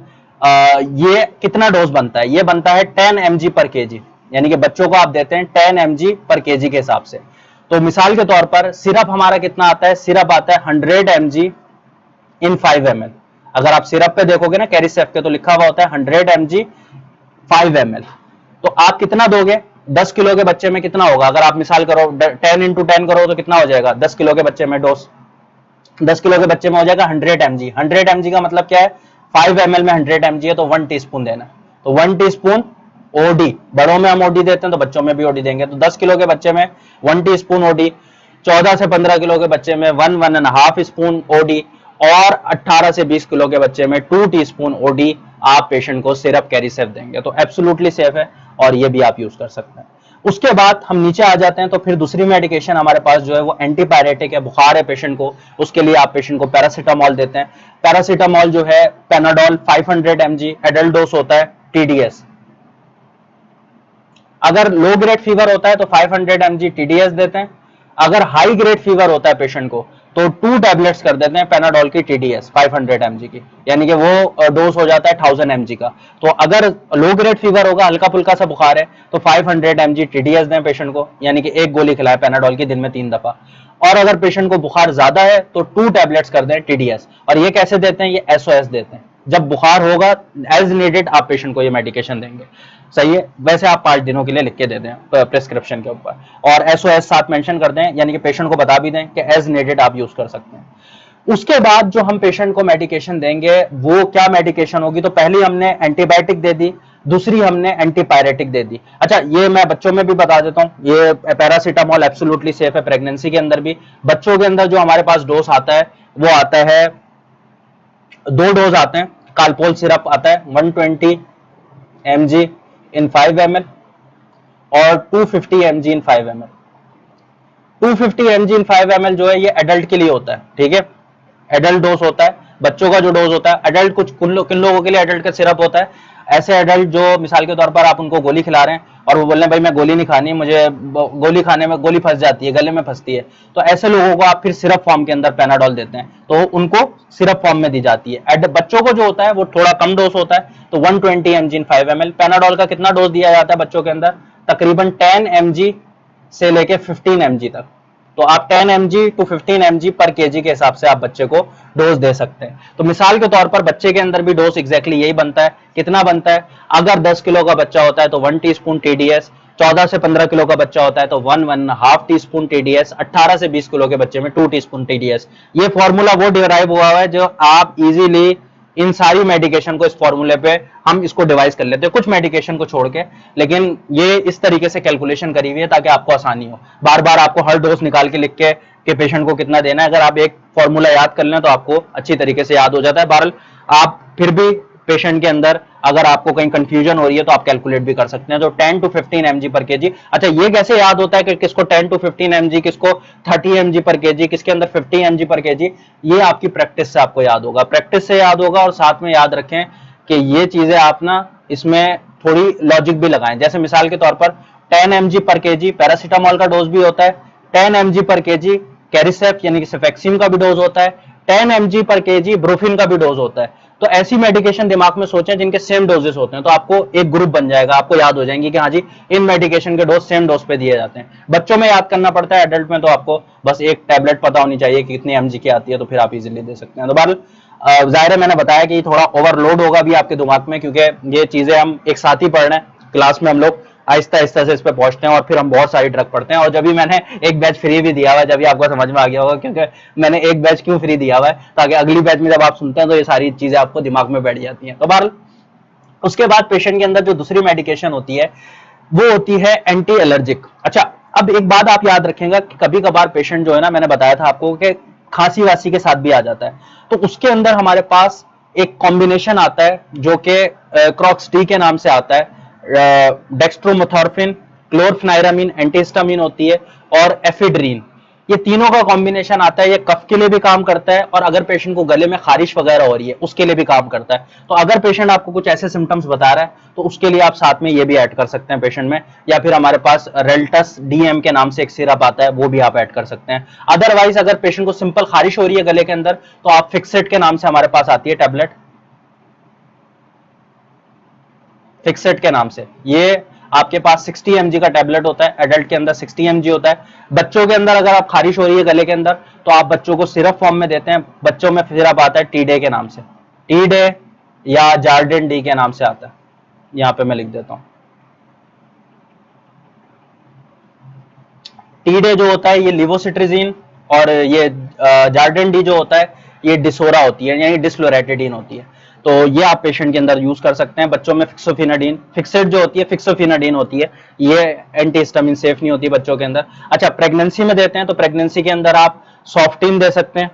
ये कितना डोज बनता है, ये बनता है 10 mg पर kg, यानी कि बच्चों को आप देते हैं 10 mg पर kg के हिसाब से। तो मिसाल के तौर पर सिरप हमारा कितना आता है, सिरप आता है 100 mg इन 5 ml। अगर आप सिरप पे देखोगे ना कैरिसेफ के तो लिखा हुआ होता है 100 mg 5 ml। तो आप कितना दोगे, 10 किलो के बच्चे में कितना होगा, अगर आप मिसाल करो 10 into 10 करो तो कितना हो जाएगा, 10 किलो के बच्चे में डोज, 10 किलो के बच्चे में हो जाएगा 100 mg। 100 mg का मतलब क्या है, 5 ml में 100 mg है तो 1 टीस्पून देना। तो 1 टीस्पून OD, बड़ों में हम OD देते हैं तो बच्चों में भी OD देंगे। तो 10 किलो के बच्चे में 1 टीस्पून OD, 14 से 15 किलो के बच्चे में 1.5 स्पून OD, और 18 से 20 किलो के बच्चे में 2 टीस्पून OD आप पेशेंट को सिरप कैरिसेफ देंगे। तो एब्सोल्युटली सेफ है, और ये भी आप यूज कर सकते हैं। उसके बाद हम नीचे आ जाते हैं, तो फिर दूसरी मेडिकेशन हमारे पास जो है वो एंटीपायरेटिक है। बुखार है पेशेंट को, उसके लिए आप पेशेंट को पैरासीटामोल देते हैं। पैरासीटामोल जो है पेनाडोल 500 mg, एडल्ट डोज होता है TDS। अगर लो ग्रेड फीवर होता है तो 500 mg TDS देते हैं। अगर हाई ग्रेड फीवर होता है पेशेंट को तो 2 टैबलेट्स कर देते हैं पेनाडोल की TDS 500 mg की, यानी कि वो डोज हो जाता है 1000 mg का। तो अगर लो ग्रेड फीवर होगा, हल्का फुल्का सा बुखार है, तो 500 mg TDS दें पेशेंट को, यानी कि एक गोली खिलाए पेनाडोल की दिन में 3 दफा। और अगर पेशेंट को बुखार ज्यादा है तो 2 टैबलेट्स कर दें TDS। और ये कैसे देते हैं, ये SOS देते हैं, जब बुखार होगा एज नीडेड आप पेशेंट को ये मेडिकेशन देंगे। सही है, वैसे आप 5 दिनों के लिए लिख के दे दें प्रिस्क्रिप्शन के ऊपर, और SOS साथ मेंशन कर दें, यानी कि पेशेंट को बता भी दें कि एज नीडेड आप यूज कर सकते हैं। उसके बाद जो हम पेशेंट को मेडिकेशन देंगे वो क्या मेडिकेशन होगी, तो पहली हमने एंटीबायोटिक दे दी, दूसरी हमने एंटीपायरेटिक दे दी। अच्छा, ये मैं बच्चों में भी बता देता हूँ, ये पैरासीटामोल एब्सोल्युटली सेफ है प्रेगनेंसी के अंदर भी। बच्चों के अंदर जो हमारे पास डोज आता है वो आता है 2 डोज आते हैं। कालपोल सिरप आता है 120 mg in 5 ml और 250 mg in 5 ml। 250 mg in 5 ml जो है ये एडल्ट के लिए होता है, ठीक है, एडल्ट डोज होता है। बच्चों का जो डोज होता है एडल्ट, कुछ किन लोगों के लिए एडल्ट का सिरप होता है, ऐसे एडल्ट जो मिसाल के तौर पर आप उनको गोली खिला रहे हैं और वो बोल रहे हैं भाई मैं गोली नहीं खानी, मुझे गोली खाने में गोली फंस जाती है, गले में फंसती है, तो ऐसे लोगों को आप फिर सिरप फॉर्म के अंदर पेनाडोल देते हैं, तो उनको सिरप फॉर्म में दी जाती है। बच्चों को जो होता है वो थोड़ा कम डोज होता है, तो 120 mg इन 5 ml। पेनाडोल का कितना डोज दिया जाता है बच्चों के अंदर, तकरीबन 10 mg से लेके 15 mg तक। तो आप 10 mg टू 15 mg पर केजी के हिसाब से आप बच्चे को डोज दे सकते हैं। तो मिसाल के तौर पर बच्चे के अंदर भी डोज एग्जैक्टली यही बनता है। कितना बनता है, अगर 10 किलो का बच्चा होता है तो 1 टीस्पून TDS, 14 से 15 किलो का बच्चा होता है तो 1.5 टीस्पून TDS, 18 से 20 किलो के बच्चे में 2 टीस्पून TDS। ये फॉर्मूला वो डिराइव हुआ है जो आप इजीली इन सारी मेडिकेशन को इस फॉर्मूले पे हम इसको डिवाइस कर लेते हैं, कुछ मेडिकेशन को छोड़ के, लेकिन ये इस तरीके से कैलकुलेशन करी हुई है ताकि आपको आसानी हो। बार बार आपको हर डोज निकाल के लिख के पेशेंट को कितना देना है, अगर आप एक फॉर्मूला याद कर लें तो आपको अच्छी तरीके से याद हो जाता है। बहरहाल आप फिर भी पेशेंट के अंदर अगर आपको कहीं कंफ्यूजन हो रही है तो आप कैलकुलेट भी कर सकते हैं। तो 10 टू 15 mg पर केजी। अच्छा, ये कैसे याद होता है कि किसको 10 टू 15 mg, किसको 30 mg पर केजी, किसके अंदर 50 mg पर केजी, ये आपकी प्रैक्टिस से आपको याद होगा, प्रैक्टिस से याद होगा। और साथ में याद रखें कि ये चीजें आप ना इसमें थोड़ी लॉजिक भी लगाएं। जैसे मिसाल के तौर पर 10 mg पर केजी पैरासीटामोल का डोज भी होता है, 10 mg पर केजी कैरिसेप यानी कि सेफेक्सिम का भी डोज होता है, 10 mg पर केजी ब्रोफिन का भी डोज होता है। तो ऐसी मेडिकेशन दिमाग में सोचें जिनके सेम डोजेस होते हैं, तो आपको एक ग्रुप बन जाएगा, आपको याद हो जाएंगी कि हाँ जी इन मेडिकेशन के डोज सेम डोज पे दिए जाते हैं। बच्चों में याद करना पड़ता है, एडल्ट में तो आपको बस एक टैबलेट पता होनी चाहिए कि कितनी mg की आती है, तो फिर आप इजीली दे सकते हैं। तो बहरहाल जाहिर है मैंने बताया कि थोड़ा ओवरलोड होगा भी आपके दिमाग में, क्योंकि ये चीजें हम एक साथ ही पढ़ रहे हैं, क्लास में हम लोग आहिस्ता आहिस्ता से इस पे पहुंचते हैं और फिर हम बहुत सारी ड्रग पढ़ते हैं। और जब भी मैंने एक बैच फ्री भी दिया हुआ है, जब भी आपको समझ में आ गया होगा, क्योंकि मैंने एक बैच क्यों फ्री दिया हुआ है, ताकि अगली बैच में जब आप सुनते हैं तो ये सारी चीजें आपको दिमाग में बैठ जाती हैं। तो बहरहाल उसके बाद पेशेंट के अंदर जो दूसरी मेडिकेशन होती है वो होती है एंटी एलर्जिक। अच्छा, अब एक बात आप याद रखेंगे कि कभी कभार पेशेंट जो है ना, मैंने बताया था आपको कि खांसी वासी के साथ भी आ जाता है, तो उसके अंदर हमारे पास एक कॉम्बिनेशन आता है जो कि क्रॉक्स-टी के नाम से आता है। डेक्स्ट्रोमेथॉर्फिन, क्लोरफेनाइरामीन एंटीहिस्टामिन होती है, और एफिड्रीन, ये तीनों का कॉम्बिनेशन आता है। ये कफ के लिए भी काम करता है और अगर पेशेंट को गले में खारिश वगैरह हो रही है उसके लिए भी काम करता है। तो अगर पेशेंट आपको कुछ ऐसे सिम्टम्स बता रहा है तो उसके लिए आप साथ में ये भी ऐड कर सकते हैं पेशेंट में, या फिर हमारे पास रेल्टस डीएम के नाम से एक सिरप आता है, वो भी आप ऐड कर सकते हैं। अदरवाइज अगर पेशेंट को सिंपल खारिश हो रही है गले के अंदर तो आप फिक्सेट के नाम से हमारे पास आती है टैबलेट, फिक्सेट के नाम से, ये आपके पास 60 mg का टैबलेट होता है, एडल्ट के अंदर 60 mg होता है। बच्चों के अंदर अगर आप खारिश हो रही है गले के अंदर तो आप बच्चों को सिरप फॉर्म में देते हैं। बच्चों में सिरप आता है टी डे के नाम से, टी डे या जार्डिन डी के नाम से आता है, यहां पे मैं लिख देता हूं। टी डे जो होता है ये लिवोसिट्रिजीन, और ये जार्डिन डी जो होता है ये डिसोरा होती है, यानी डिस्लोरेटिडीन होती है। तो ये आप पेशेंट के अंदर यूज कर सकते हैं। बच्चों में फिक्सोफिनाडीन, फिक्सेट जो होती है फिक्सोफिनाडीन होती है, ये एंटीहिस्टामिन सेफ नहीं होती बच्चों के अंदर। अच्छा, प्रेगनेंसी में देते हैं तो प्रेगनेंसी के अंदर आप सॉफ्टीन दे सकते हैं।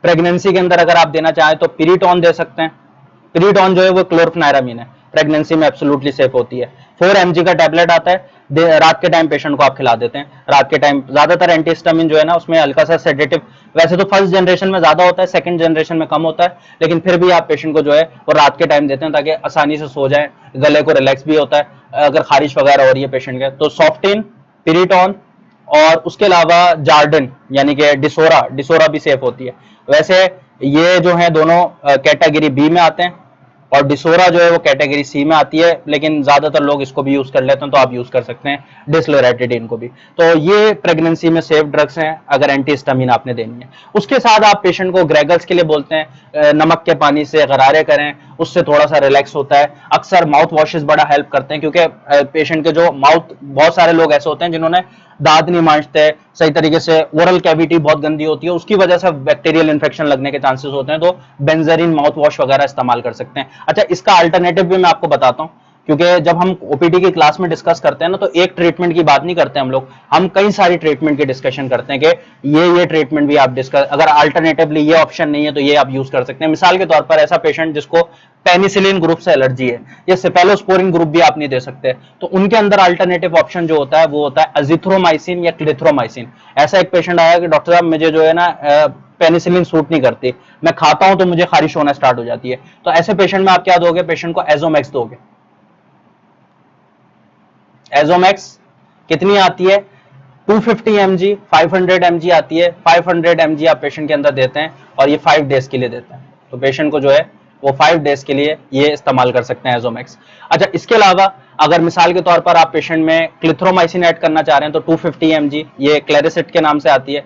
प्रेगनेंसी के अंदर अगर आप देना चाहें तो पिरिटॉन दे सकते हैं। पिरिटॉन जो है वो क्लोरफेनाइरामीन है, प्रेगनेंसी में एब्सोल्युटली सेफ होती है। 4 mg का टैबलेट आता है, रात के टाइम पेशेंट को आप खिला देते हैं। रात के टाइम ज्यादातर एंटीहिस्टामिन जो है ना उसमें हल्का सा सेडेटिव, वैसे तो फर्स्ट जनरेशन में ज्यादा होता है, सेकंड जनरेशन में कम होता है, लेकिन फिर भी आप पेशेंट को जो है वो रात के टाइम देते हैं ताकि आसानी से सो जाए, गले को रिलैक्स भी होता है अगर खारिश वगैरह हो रही है पेशेंट के। तो सॉफ्टिन, पिरिटॉन, और उसके अलावा जार्डिन यानी कि डिसोरा, डिसोरा भी सेफ होती है। वैसे ये जो है दोनों कैटेगरी बी में आते हैं और डिसोरा जो है वो कैटेगरी सी में आती है, लेकिन ज्यादातर लोग इसको भी यूज कर लेते हैं, तो आप यूज कर सकते हैं डिस्लोरेटिडीन को भी। तो ये प्रेगनेंसी में सेफ ड्रग्स हैं अगर एंटीहिस्टामिन आपने देनी है। उसके साथ आप पेशेंट को ग्रेगल्स के लिए बोलते हैं, नमक के पानी से गरारे करें, उससे थोड़ा सा रिलैक्स होता है। अक्सर माउथ वॉशेस बड़ा हेल्प करते हैं, क्योंकि पेशेंट के जो माउथ, बहुत सारे लोग ऐसे होते हैं जिन्होंने दांत नहीं मांजते सही तरीके से, ओरल कैविटी बहुत गंदी होती है, उसकी वजह से बैक्टीरियल इन्फेक्शन लगने के चांसेस होते हैं, तो बेंजरीन माउथ वॉश वगैरह इस्तेमाल कर सकते हैं। अच्छा, इसका अल्टरनेटिव भी मैं आपको बताता हूँ, क्योंकि जब हम ओपीडी की क्लास में डिस्कस करते हैं ना, तो एक ट्रीटमेंट की बात नहीं करते हम कई सारी ट्रीटमेंट की डिस्कशन करते हैं कि ये ट्रीटमेंट भी आप डिस्कस, अगर अल्टरनेटिवली ये ऑप्शन नहीं है तो ये आप यूज कर सकते हैं। मिसाल के तौर पर ऐसा पेशेंट जिसको पेनिसिलिन ग्रुप से एलर्जी है या सेफेलोस्पोरिन ग्रुप भी आप नहीं दे सकते, तो उनके अंदर अल्टरनेटिव ऑप्शन जो होता है वो होता है अजिथ्रोमाइसिन या क्लिथ्रोमाइसिन। ऐसा एक पेशेंट आया कि डॉक्टर साहब मुझे जो है ना पेनिसिलिन सूट नहीं करती, मैं खाता हूं तो मुझे खारिश होना स्टार्ट हो जाती है। तो ऐसे पेशेंट में आप क्या दोगे? पेशेंट को एजोमैक्स दोगे। एजोमैक्स कितनी आती है? 250 mg, 500 mg आती है। 500 mg आप पेशेंट के अंदर देते हैं और ये 5 डेज के लिए देते हैं। तो पेशेंट को जो है वो 5 डेज के लिए ये इस्तेमाल कर सकते हैं एजोमैक्स। अच्छा, इसके अलावा अगर मिसाल के तौर पर आप पेशेंट में क्लिथ्रोमाइसिन ऐड करना चाह रहे हैं तो 250 mg, ये क्लेरिसिट के नाम से आती है,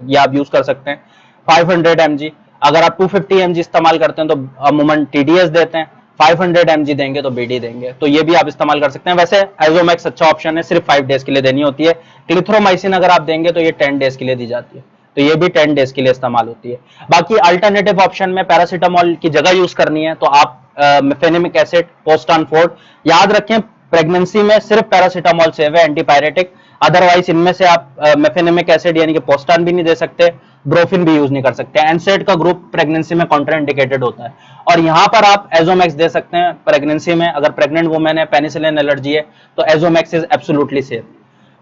ये आप यूज कर सकते हैं। 500 mg, अगर आप 250 mg इस्तेमाल करते हैं तो अमूमन टीडीएस देते हैं, 500 mg देंगे तो बीडी देंगे, तो ये भी आप इस्तेमाल कर सकते हैं। वैसे एजोमैक्स अच्छा ऑप्शन है, सिर्फ 5 डेज के लिए देनी होती है। क्लिथ्रोमाइसिन अगर आप देंगे तो ये 10 डेज के लिए दी जाती है, तो ये भी 10 डेज के लिए इस्तेमाल होती है। बाकी अल्टरनेटिव ऑप्शन में पैरासीटामोल की जगह यूज करनी है तो आप मेफेनेमिक एसिड, पोस्टान फोर्ट, याद रखें प्रेगनेंसी में सिर्फ पैरासीटामोल सेव है एंटीपायरेटिक, अदरवाइज इनमें से आप मेफेनेमिक एसिड यानी कि पोस्टान भी नहीं दे सकते, ब्रोफिन भी यूज नहीं कर सकते। एनसेड का ग्रुप प्रेगनेंसी में कॉन्ट्राइंडिकेटेड होता है, और यहां पर आप एजोमैक्स दे सकते हैं प्रेगनेंसी में। अगर प्रेग्नेंट वुमेन है, पेनिसिलिन एलर्जी है, तो एजोमैक्स इज एब्सोल्युटली सेफ।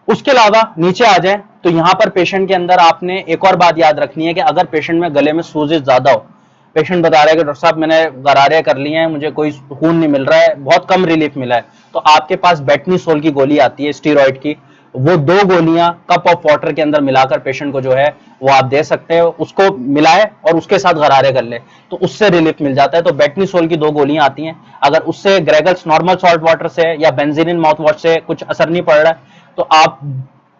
उसके अलावा नीचे आ जाए तो यहां पर पेशेंट के अंदर आपने एक और बात याद रखनी है कि अगर पेशेंट में गले में सूजेस ज्यादा हो, पेशेंट बता रहा है कि डॉक्टर साहब मैंने गरारे कर लिए हैं, मुझे कोई सुकून नहीं मिल रहा है, बहुत कम रिलीफ मिला है, तो आपके पास बेटनीसोल की गोली आती है स्टीरॉइड की, वो 2 गोलियां कप ऑफ वाटर के अंदर मिलाकर पेशेंट को जो है वो आप दे सकते हैं। उसको मिलाए और उसके साथ गरारे कर ले तो उससे रिलीफ मिल जाता है। तो बेटनीसोल की 2 गोलियां आती हैं, अगर उससे ग्रेगल्स नॉर्मल सॉल्ट वाटर से या बेंजीनिन माउथ वॉश से कुछ असर नहीं पड़ रहा है तो आप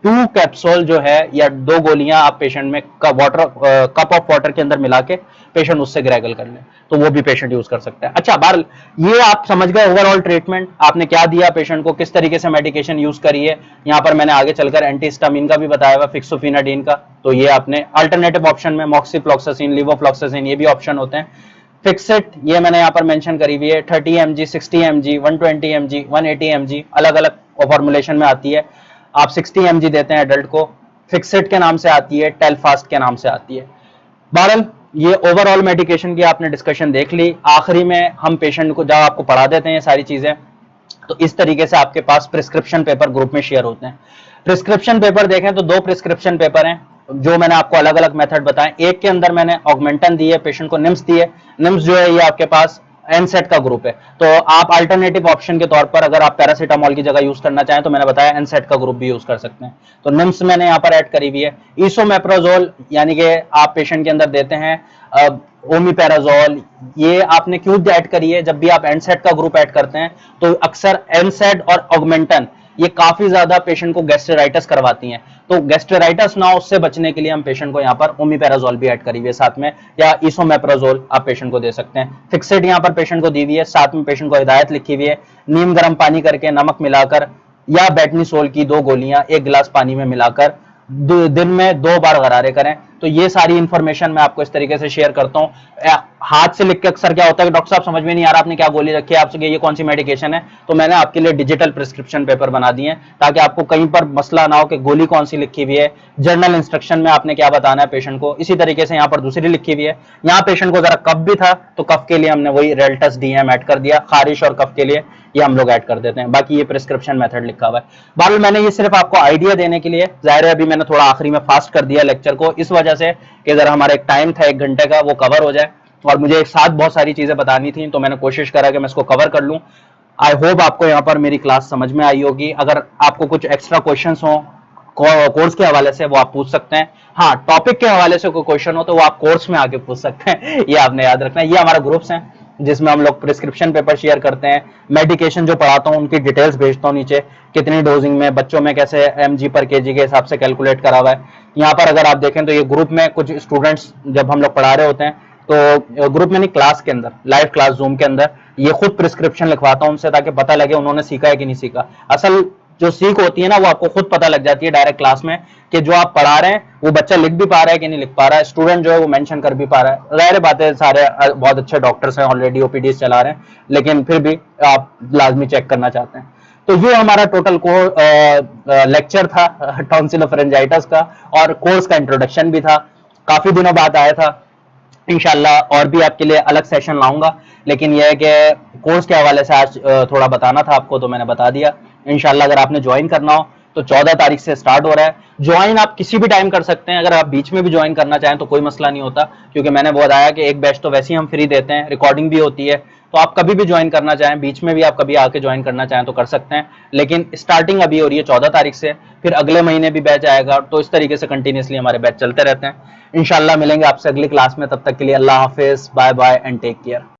2 कैप्सूल जो है या 2 गोलियां आप पेशेंट में कप ऑफ वाटर के अंदर मिला के पेशेंट उससे ग्रेगल कर ले, तो वो भी पेशेंट यूज कर सकता है। अच्छा, बार ये आप समझ गए ओवरऑल ट्रीटमेंट आपने क्या दिया पेशेंट को, किस तरीके से मेडिकेशन यूज करी है। यहाँ पर मैंने आगे चलकर एंटीहिस्टामिन का भी बताया हुआ, फिक्सोफिनाडिन का, तो ये आपने अल्टरनेटिव ऑप्शन में मॉक्सीफ्लॉक्सासिन, लिवोफ्लॉक्सासिन ये भी ऑप्शन होते हैं। फिक्सेट ये मैंने यहाँ पर मेंशन करी हुई है, 30 mg, 60 mg, 120 mg, 180 mg, अलग अलग फॉर्मुलेशन में आती है। आप 60 mg देते हैं एडल्ट को, फिक्सेट के नाम से आती है, टेलफास्ट के नाम से आती है। बहरहाल ये ओवरऑल मेडिकेशन की आपने डिस्कशन देख ली। आखिरी में हम पेशेंट को जब आपको पढ़ा देते हैं ये सारी चीजें, तो इस तरीके से आपके पास प्रिस्क्रिप्शन पेपर ग्रुप में शेयर होते हैं। प्रिस्क्रिप्शन पेपर देखें तो 2 प्रिस्क्रिप्शन पेपर हैं जो मैंने आपको अलग अलग मेथड बताए। एक के अंदर मैंने ऑगमेंटन दी है, पेशेंट को निम्स दी है। निम्स जो है ये आपके पास एनसेट का ग्रुप है, तो आप अल्टरनेटिव ऑप्शन के तौर पर अगर आप पैरासीटामोल की जगह यूज करना चाहें तो मैंने बताया एनसेट का ग्रुप भी यूज कर सकते हैं। तो निम्स मैंने यहाँ पर ऐड करी हुई है। इसोमेप्रोजोल यानी कि आप पेशेंट के अंदर देते हैं ओमीपैराजोल, ये आपने क्यों ऐड करी है? जब भी आप एनसेट का ग्रुप ऐड करते हैं तो अक्सर एनसेट और ऑगमेंटन ये काफी ज्यादा पेशेंट को गैस्ट्राइटिस करवाती हैं, तो गैस्ट्राइटिस ना हो उससे बचने के लिए हम पेशेंट को यहाँ पर ओमीपैराजोल भी ऐड करी हुई है साथ में, या इसोमेप्रोजोल आप पेशेंट को दे सकते हैं। फिक्सेड यहाँ पर पेशेंट को दी हुई है, साथ में पेशेंट को हिदायत लिखी हुई है, नीम गर्म पानी करके नमक मिलाकर या बेटनीसोल की 2 गोलियां 1 गिलास पानी में मिलाकर दिन में 2 बार गरारे करें। तो ये सारी इंफॉर्मेशन मैं आपको इस तरीके से शेयर करता हूँ। हाथ से लिख के अक्सर क्या होता है कि डॉक्टर साहब समझ में नहीं आ रहा आपने क्या गोली रखी है, आपसे ये कौन सी मेडिकेशन है, तो मैंने आपके लिए डिजिटल प्रिस्क्रिप्शन पेपर बना दिए हैं ताकि आपको कहीं पर मसला ना हो कि गोली कौन सी लिखी हुई है, जर्नल इंस्ट्रक्शन में आपने क्या बताना है पेशेंट को। इसी तरीके से यहाँ पर दूसरी लिखी हुई है, यहाँ पेशेंट को जरा कफ भी था तो कफ के लिए हमने वही रेल्टस डीएम ऐड कर दिया, खारिश और कफ के लिए ये हम लोग ऐड कर देते हैं। बाकी ये प्रिस्क्रिप्शन मेथड लिखा हुआ है। बाकी मैंने ये सिर्फ आपको आइडिया देने के लिए, जाहिर है अभी मैंने थोड़ा आखिरी में फास्ट कर दिया लेक्चर को इस वजह से कि जरा हमारा एक टाइम था 1 घंटे का वो कवर हो जाए, और मुझे एक साथ बहुत सारी चीजें बतानी थी तो मैंने कोशिश करा कि मैं इसको कवर कर लूं। आई होप आपको यहाँ पर मेरी क्लास समझ में आई होगी। अगर आपको कुछ एक्स्ट्रा क्वेश्चंस हो कोर्स के हवाले से वो आप पूछ सकते हैं। हाँ, टॉपिक के हवाले से कोई क्वेश्चन हो तो वो आप कोर्स में आके पूछ सकते हैं, ये आपने याद रखना है। ये हमारा ग्रुप्स हैं जिसमें हम लोग प्रिस्क्रिप्शन पेपर शेयर करते हैं, मेडिकेशन जो पढ़ाता हूँ उनकी डिटेल्स भेजता हूँ नीचे, कितनी डोजिंग में, बच्चों में कैसे mg पर kg के हिसाब से कैलकुलेट करा हुआ है। यहाँ पर अगर आप देखें तो ये ग्रुप में कुछ स्टूडेंट्स जब हम लोग पढ़ा रहे होते हैं तो ग्रुप में नहीं, क्लास के अंदर, लाइव क्लास जूम के अंदर ये खुद प्रिस्क्रिप्शन लिखवाता हूँ उनसे ताकि पता लगे उन्होंने सीखा है कि नहीं सीखा। असल जो सीख होती है ना वो आपको खुद पता लग जाती है डायरेक्ट क्लास में कि जो आप पढ़ा रहे हैं वो बच्चा लिख भी पा रहा है कि नहीं लिख पा रहा है, स्टूडेंट जो है वो मेंशन कर भी पा रहा है। जाहिर बात है सारे बहुत अच्छे डॉक्टर्स हैं, ऑलरेडी ओपीडी चला रहे हैं, लेकिन फिर भी आप लाजमी चेक करना चाहते हैं। तो ये हमारा टोटल लेक्चर था टॉन्सिलोफारिंजाइटिस का, और कोर्स का इंट्रोडक्शन भी था, काफी दिनों बाद आया था। इंशाल्लाह और भी आपके लिए अलग सेशन लाऊंगा, लेकिन यह है कि कोर्स के हवाले से आज थोड़ा बताना था आपको, तो मैंने बता दिया। इंशाल्लाह अगर आपने ज्वाइन करना हो तो 14 तारीख से स्टार्ट हो रहा है। ज्वाइन आप किसी भी टाइम कर सकते हैं, अगर आप बीच में भी ज्वाइन करना चाहें तो कोई मसला नहीं होता, क्योंकि मैंने बताया कि एक बैच तो वैसे ही हम फ्री देते हैं, रिकॉर्डिंग भी होती है, तो आप कभी भी ज्वाइन करना चाहें, बीच में भी आप कभी आके ज्वाइन करना चाहें तो कर सकते हैं। लेकिन स्टार्टिंग अभी हो रही है 14 तारीख से, फिर अगले महीने भी बैच आएगा, तो इस तरीके से कंटिन्यूसली हमारे बैच चलते रहते हैं। इंशाल्लाह मिलेंगे आपसे अगली क्लास में, तब तक के लिए अल्लाह हाफिज, bye bye and take care.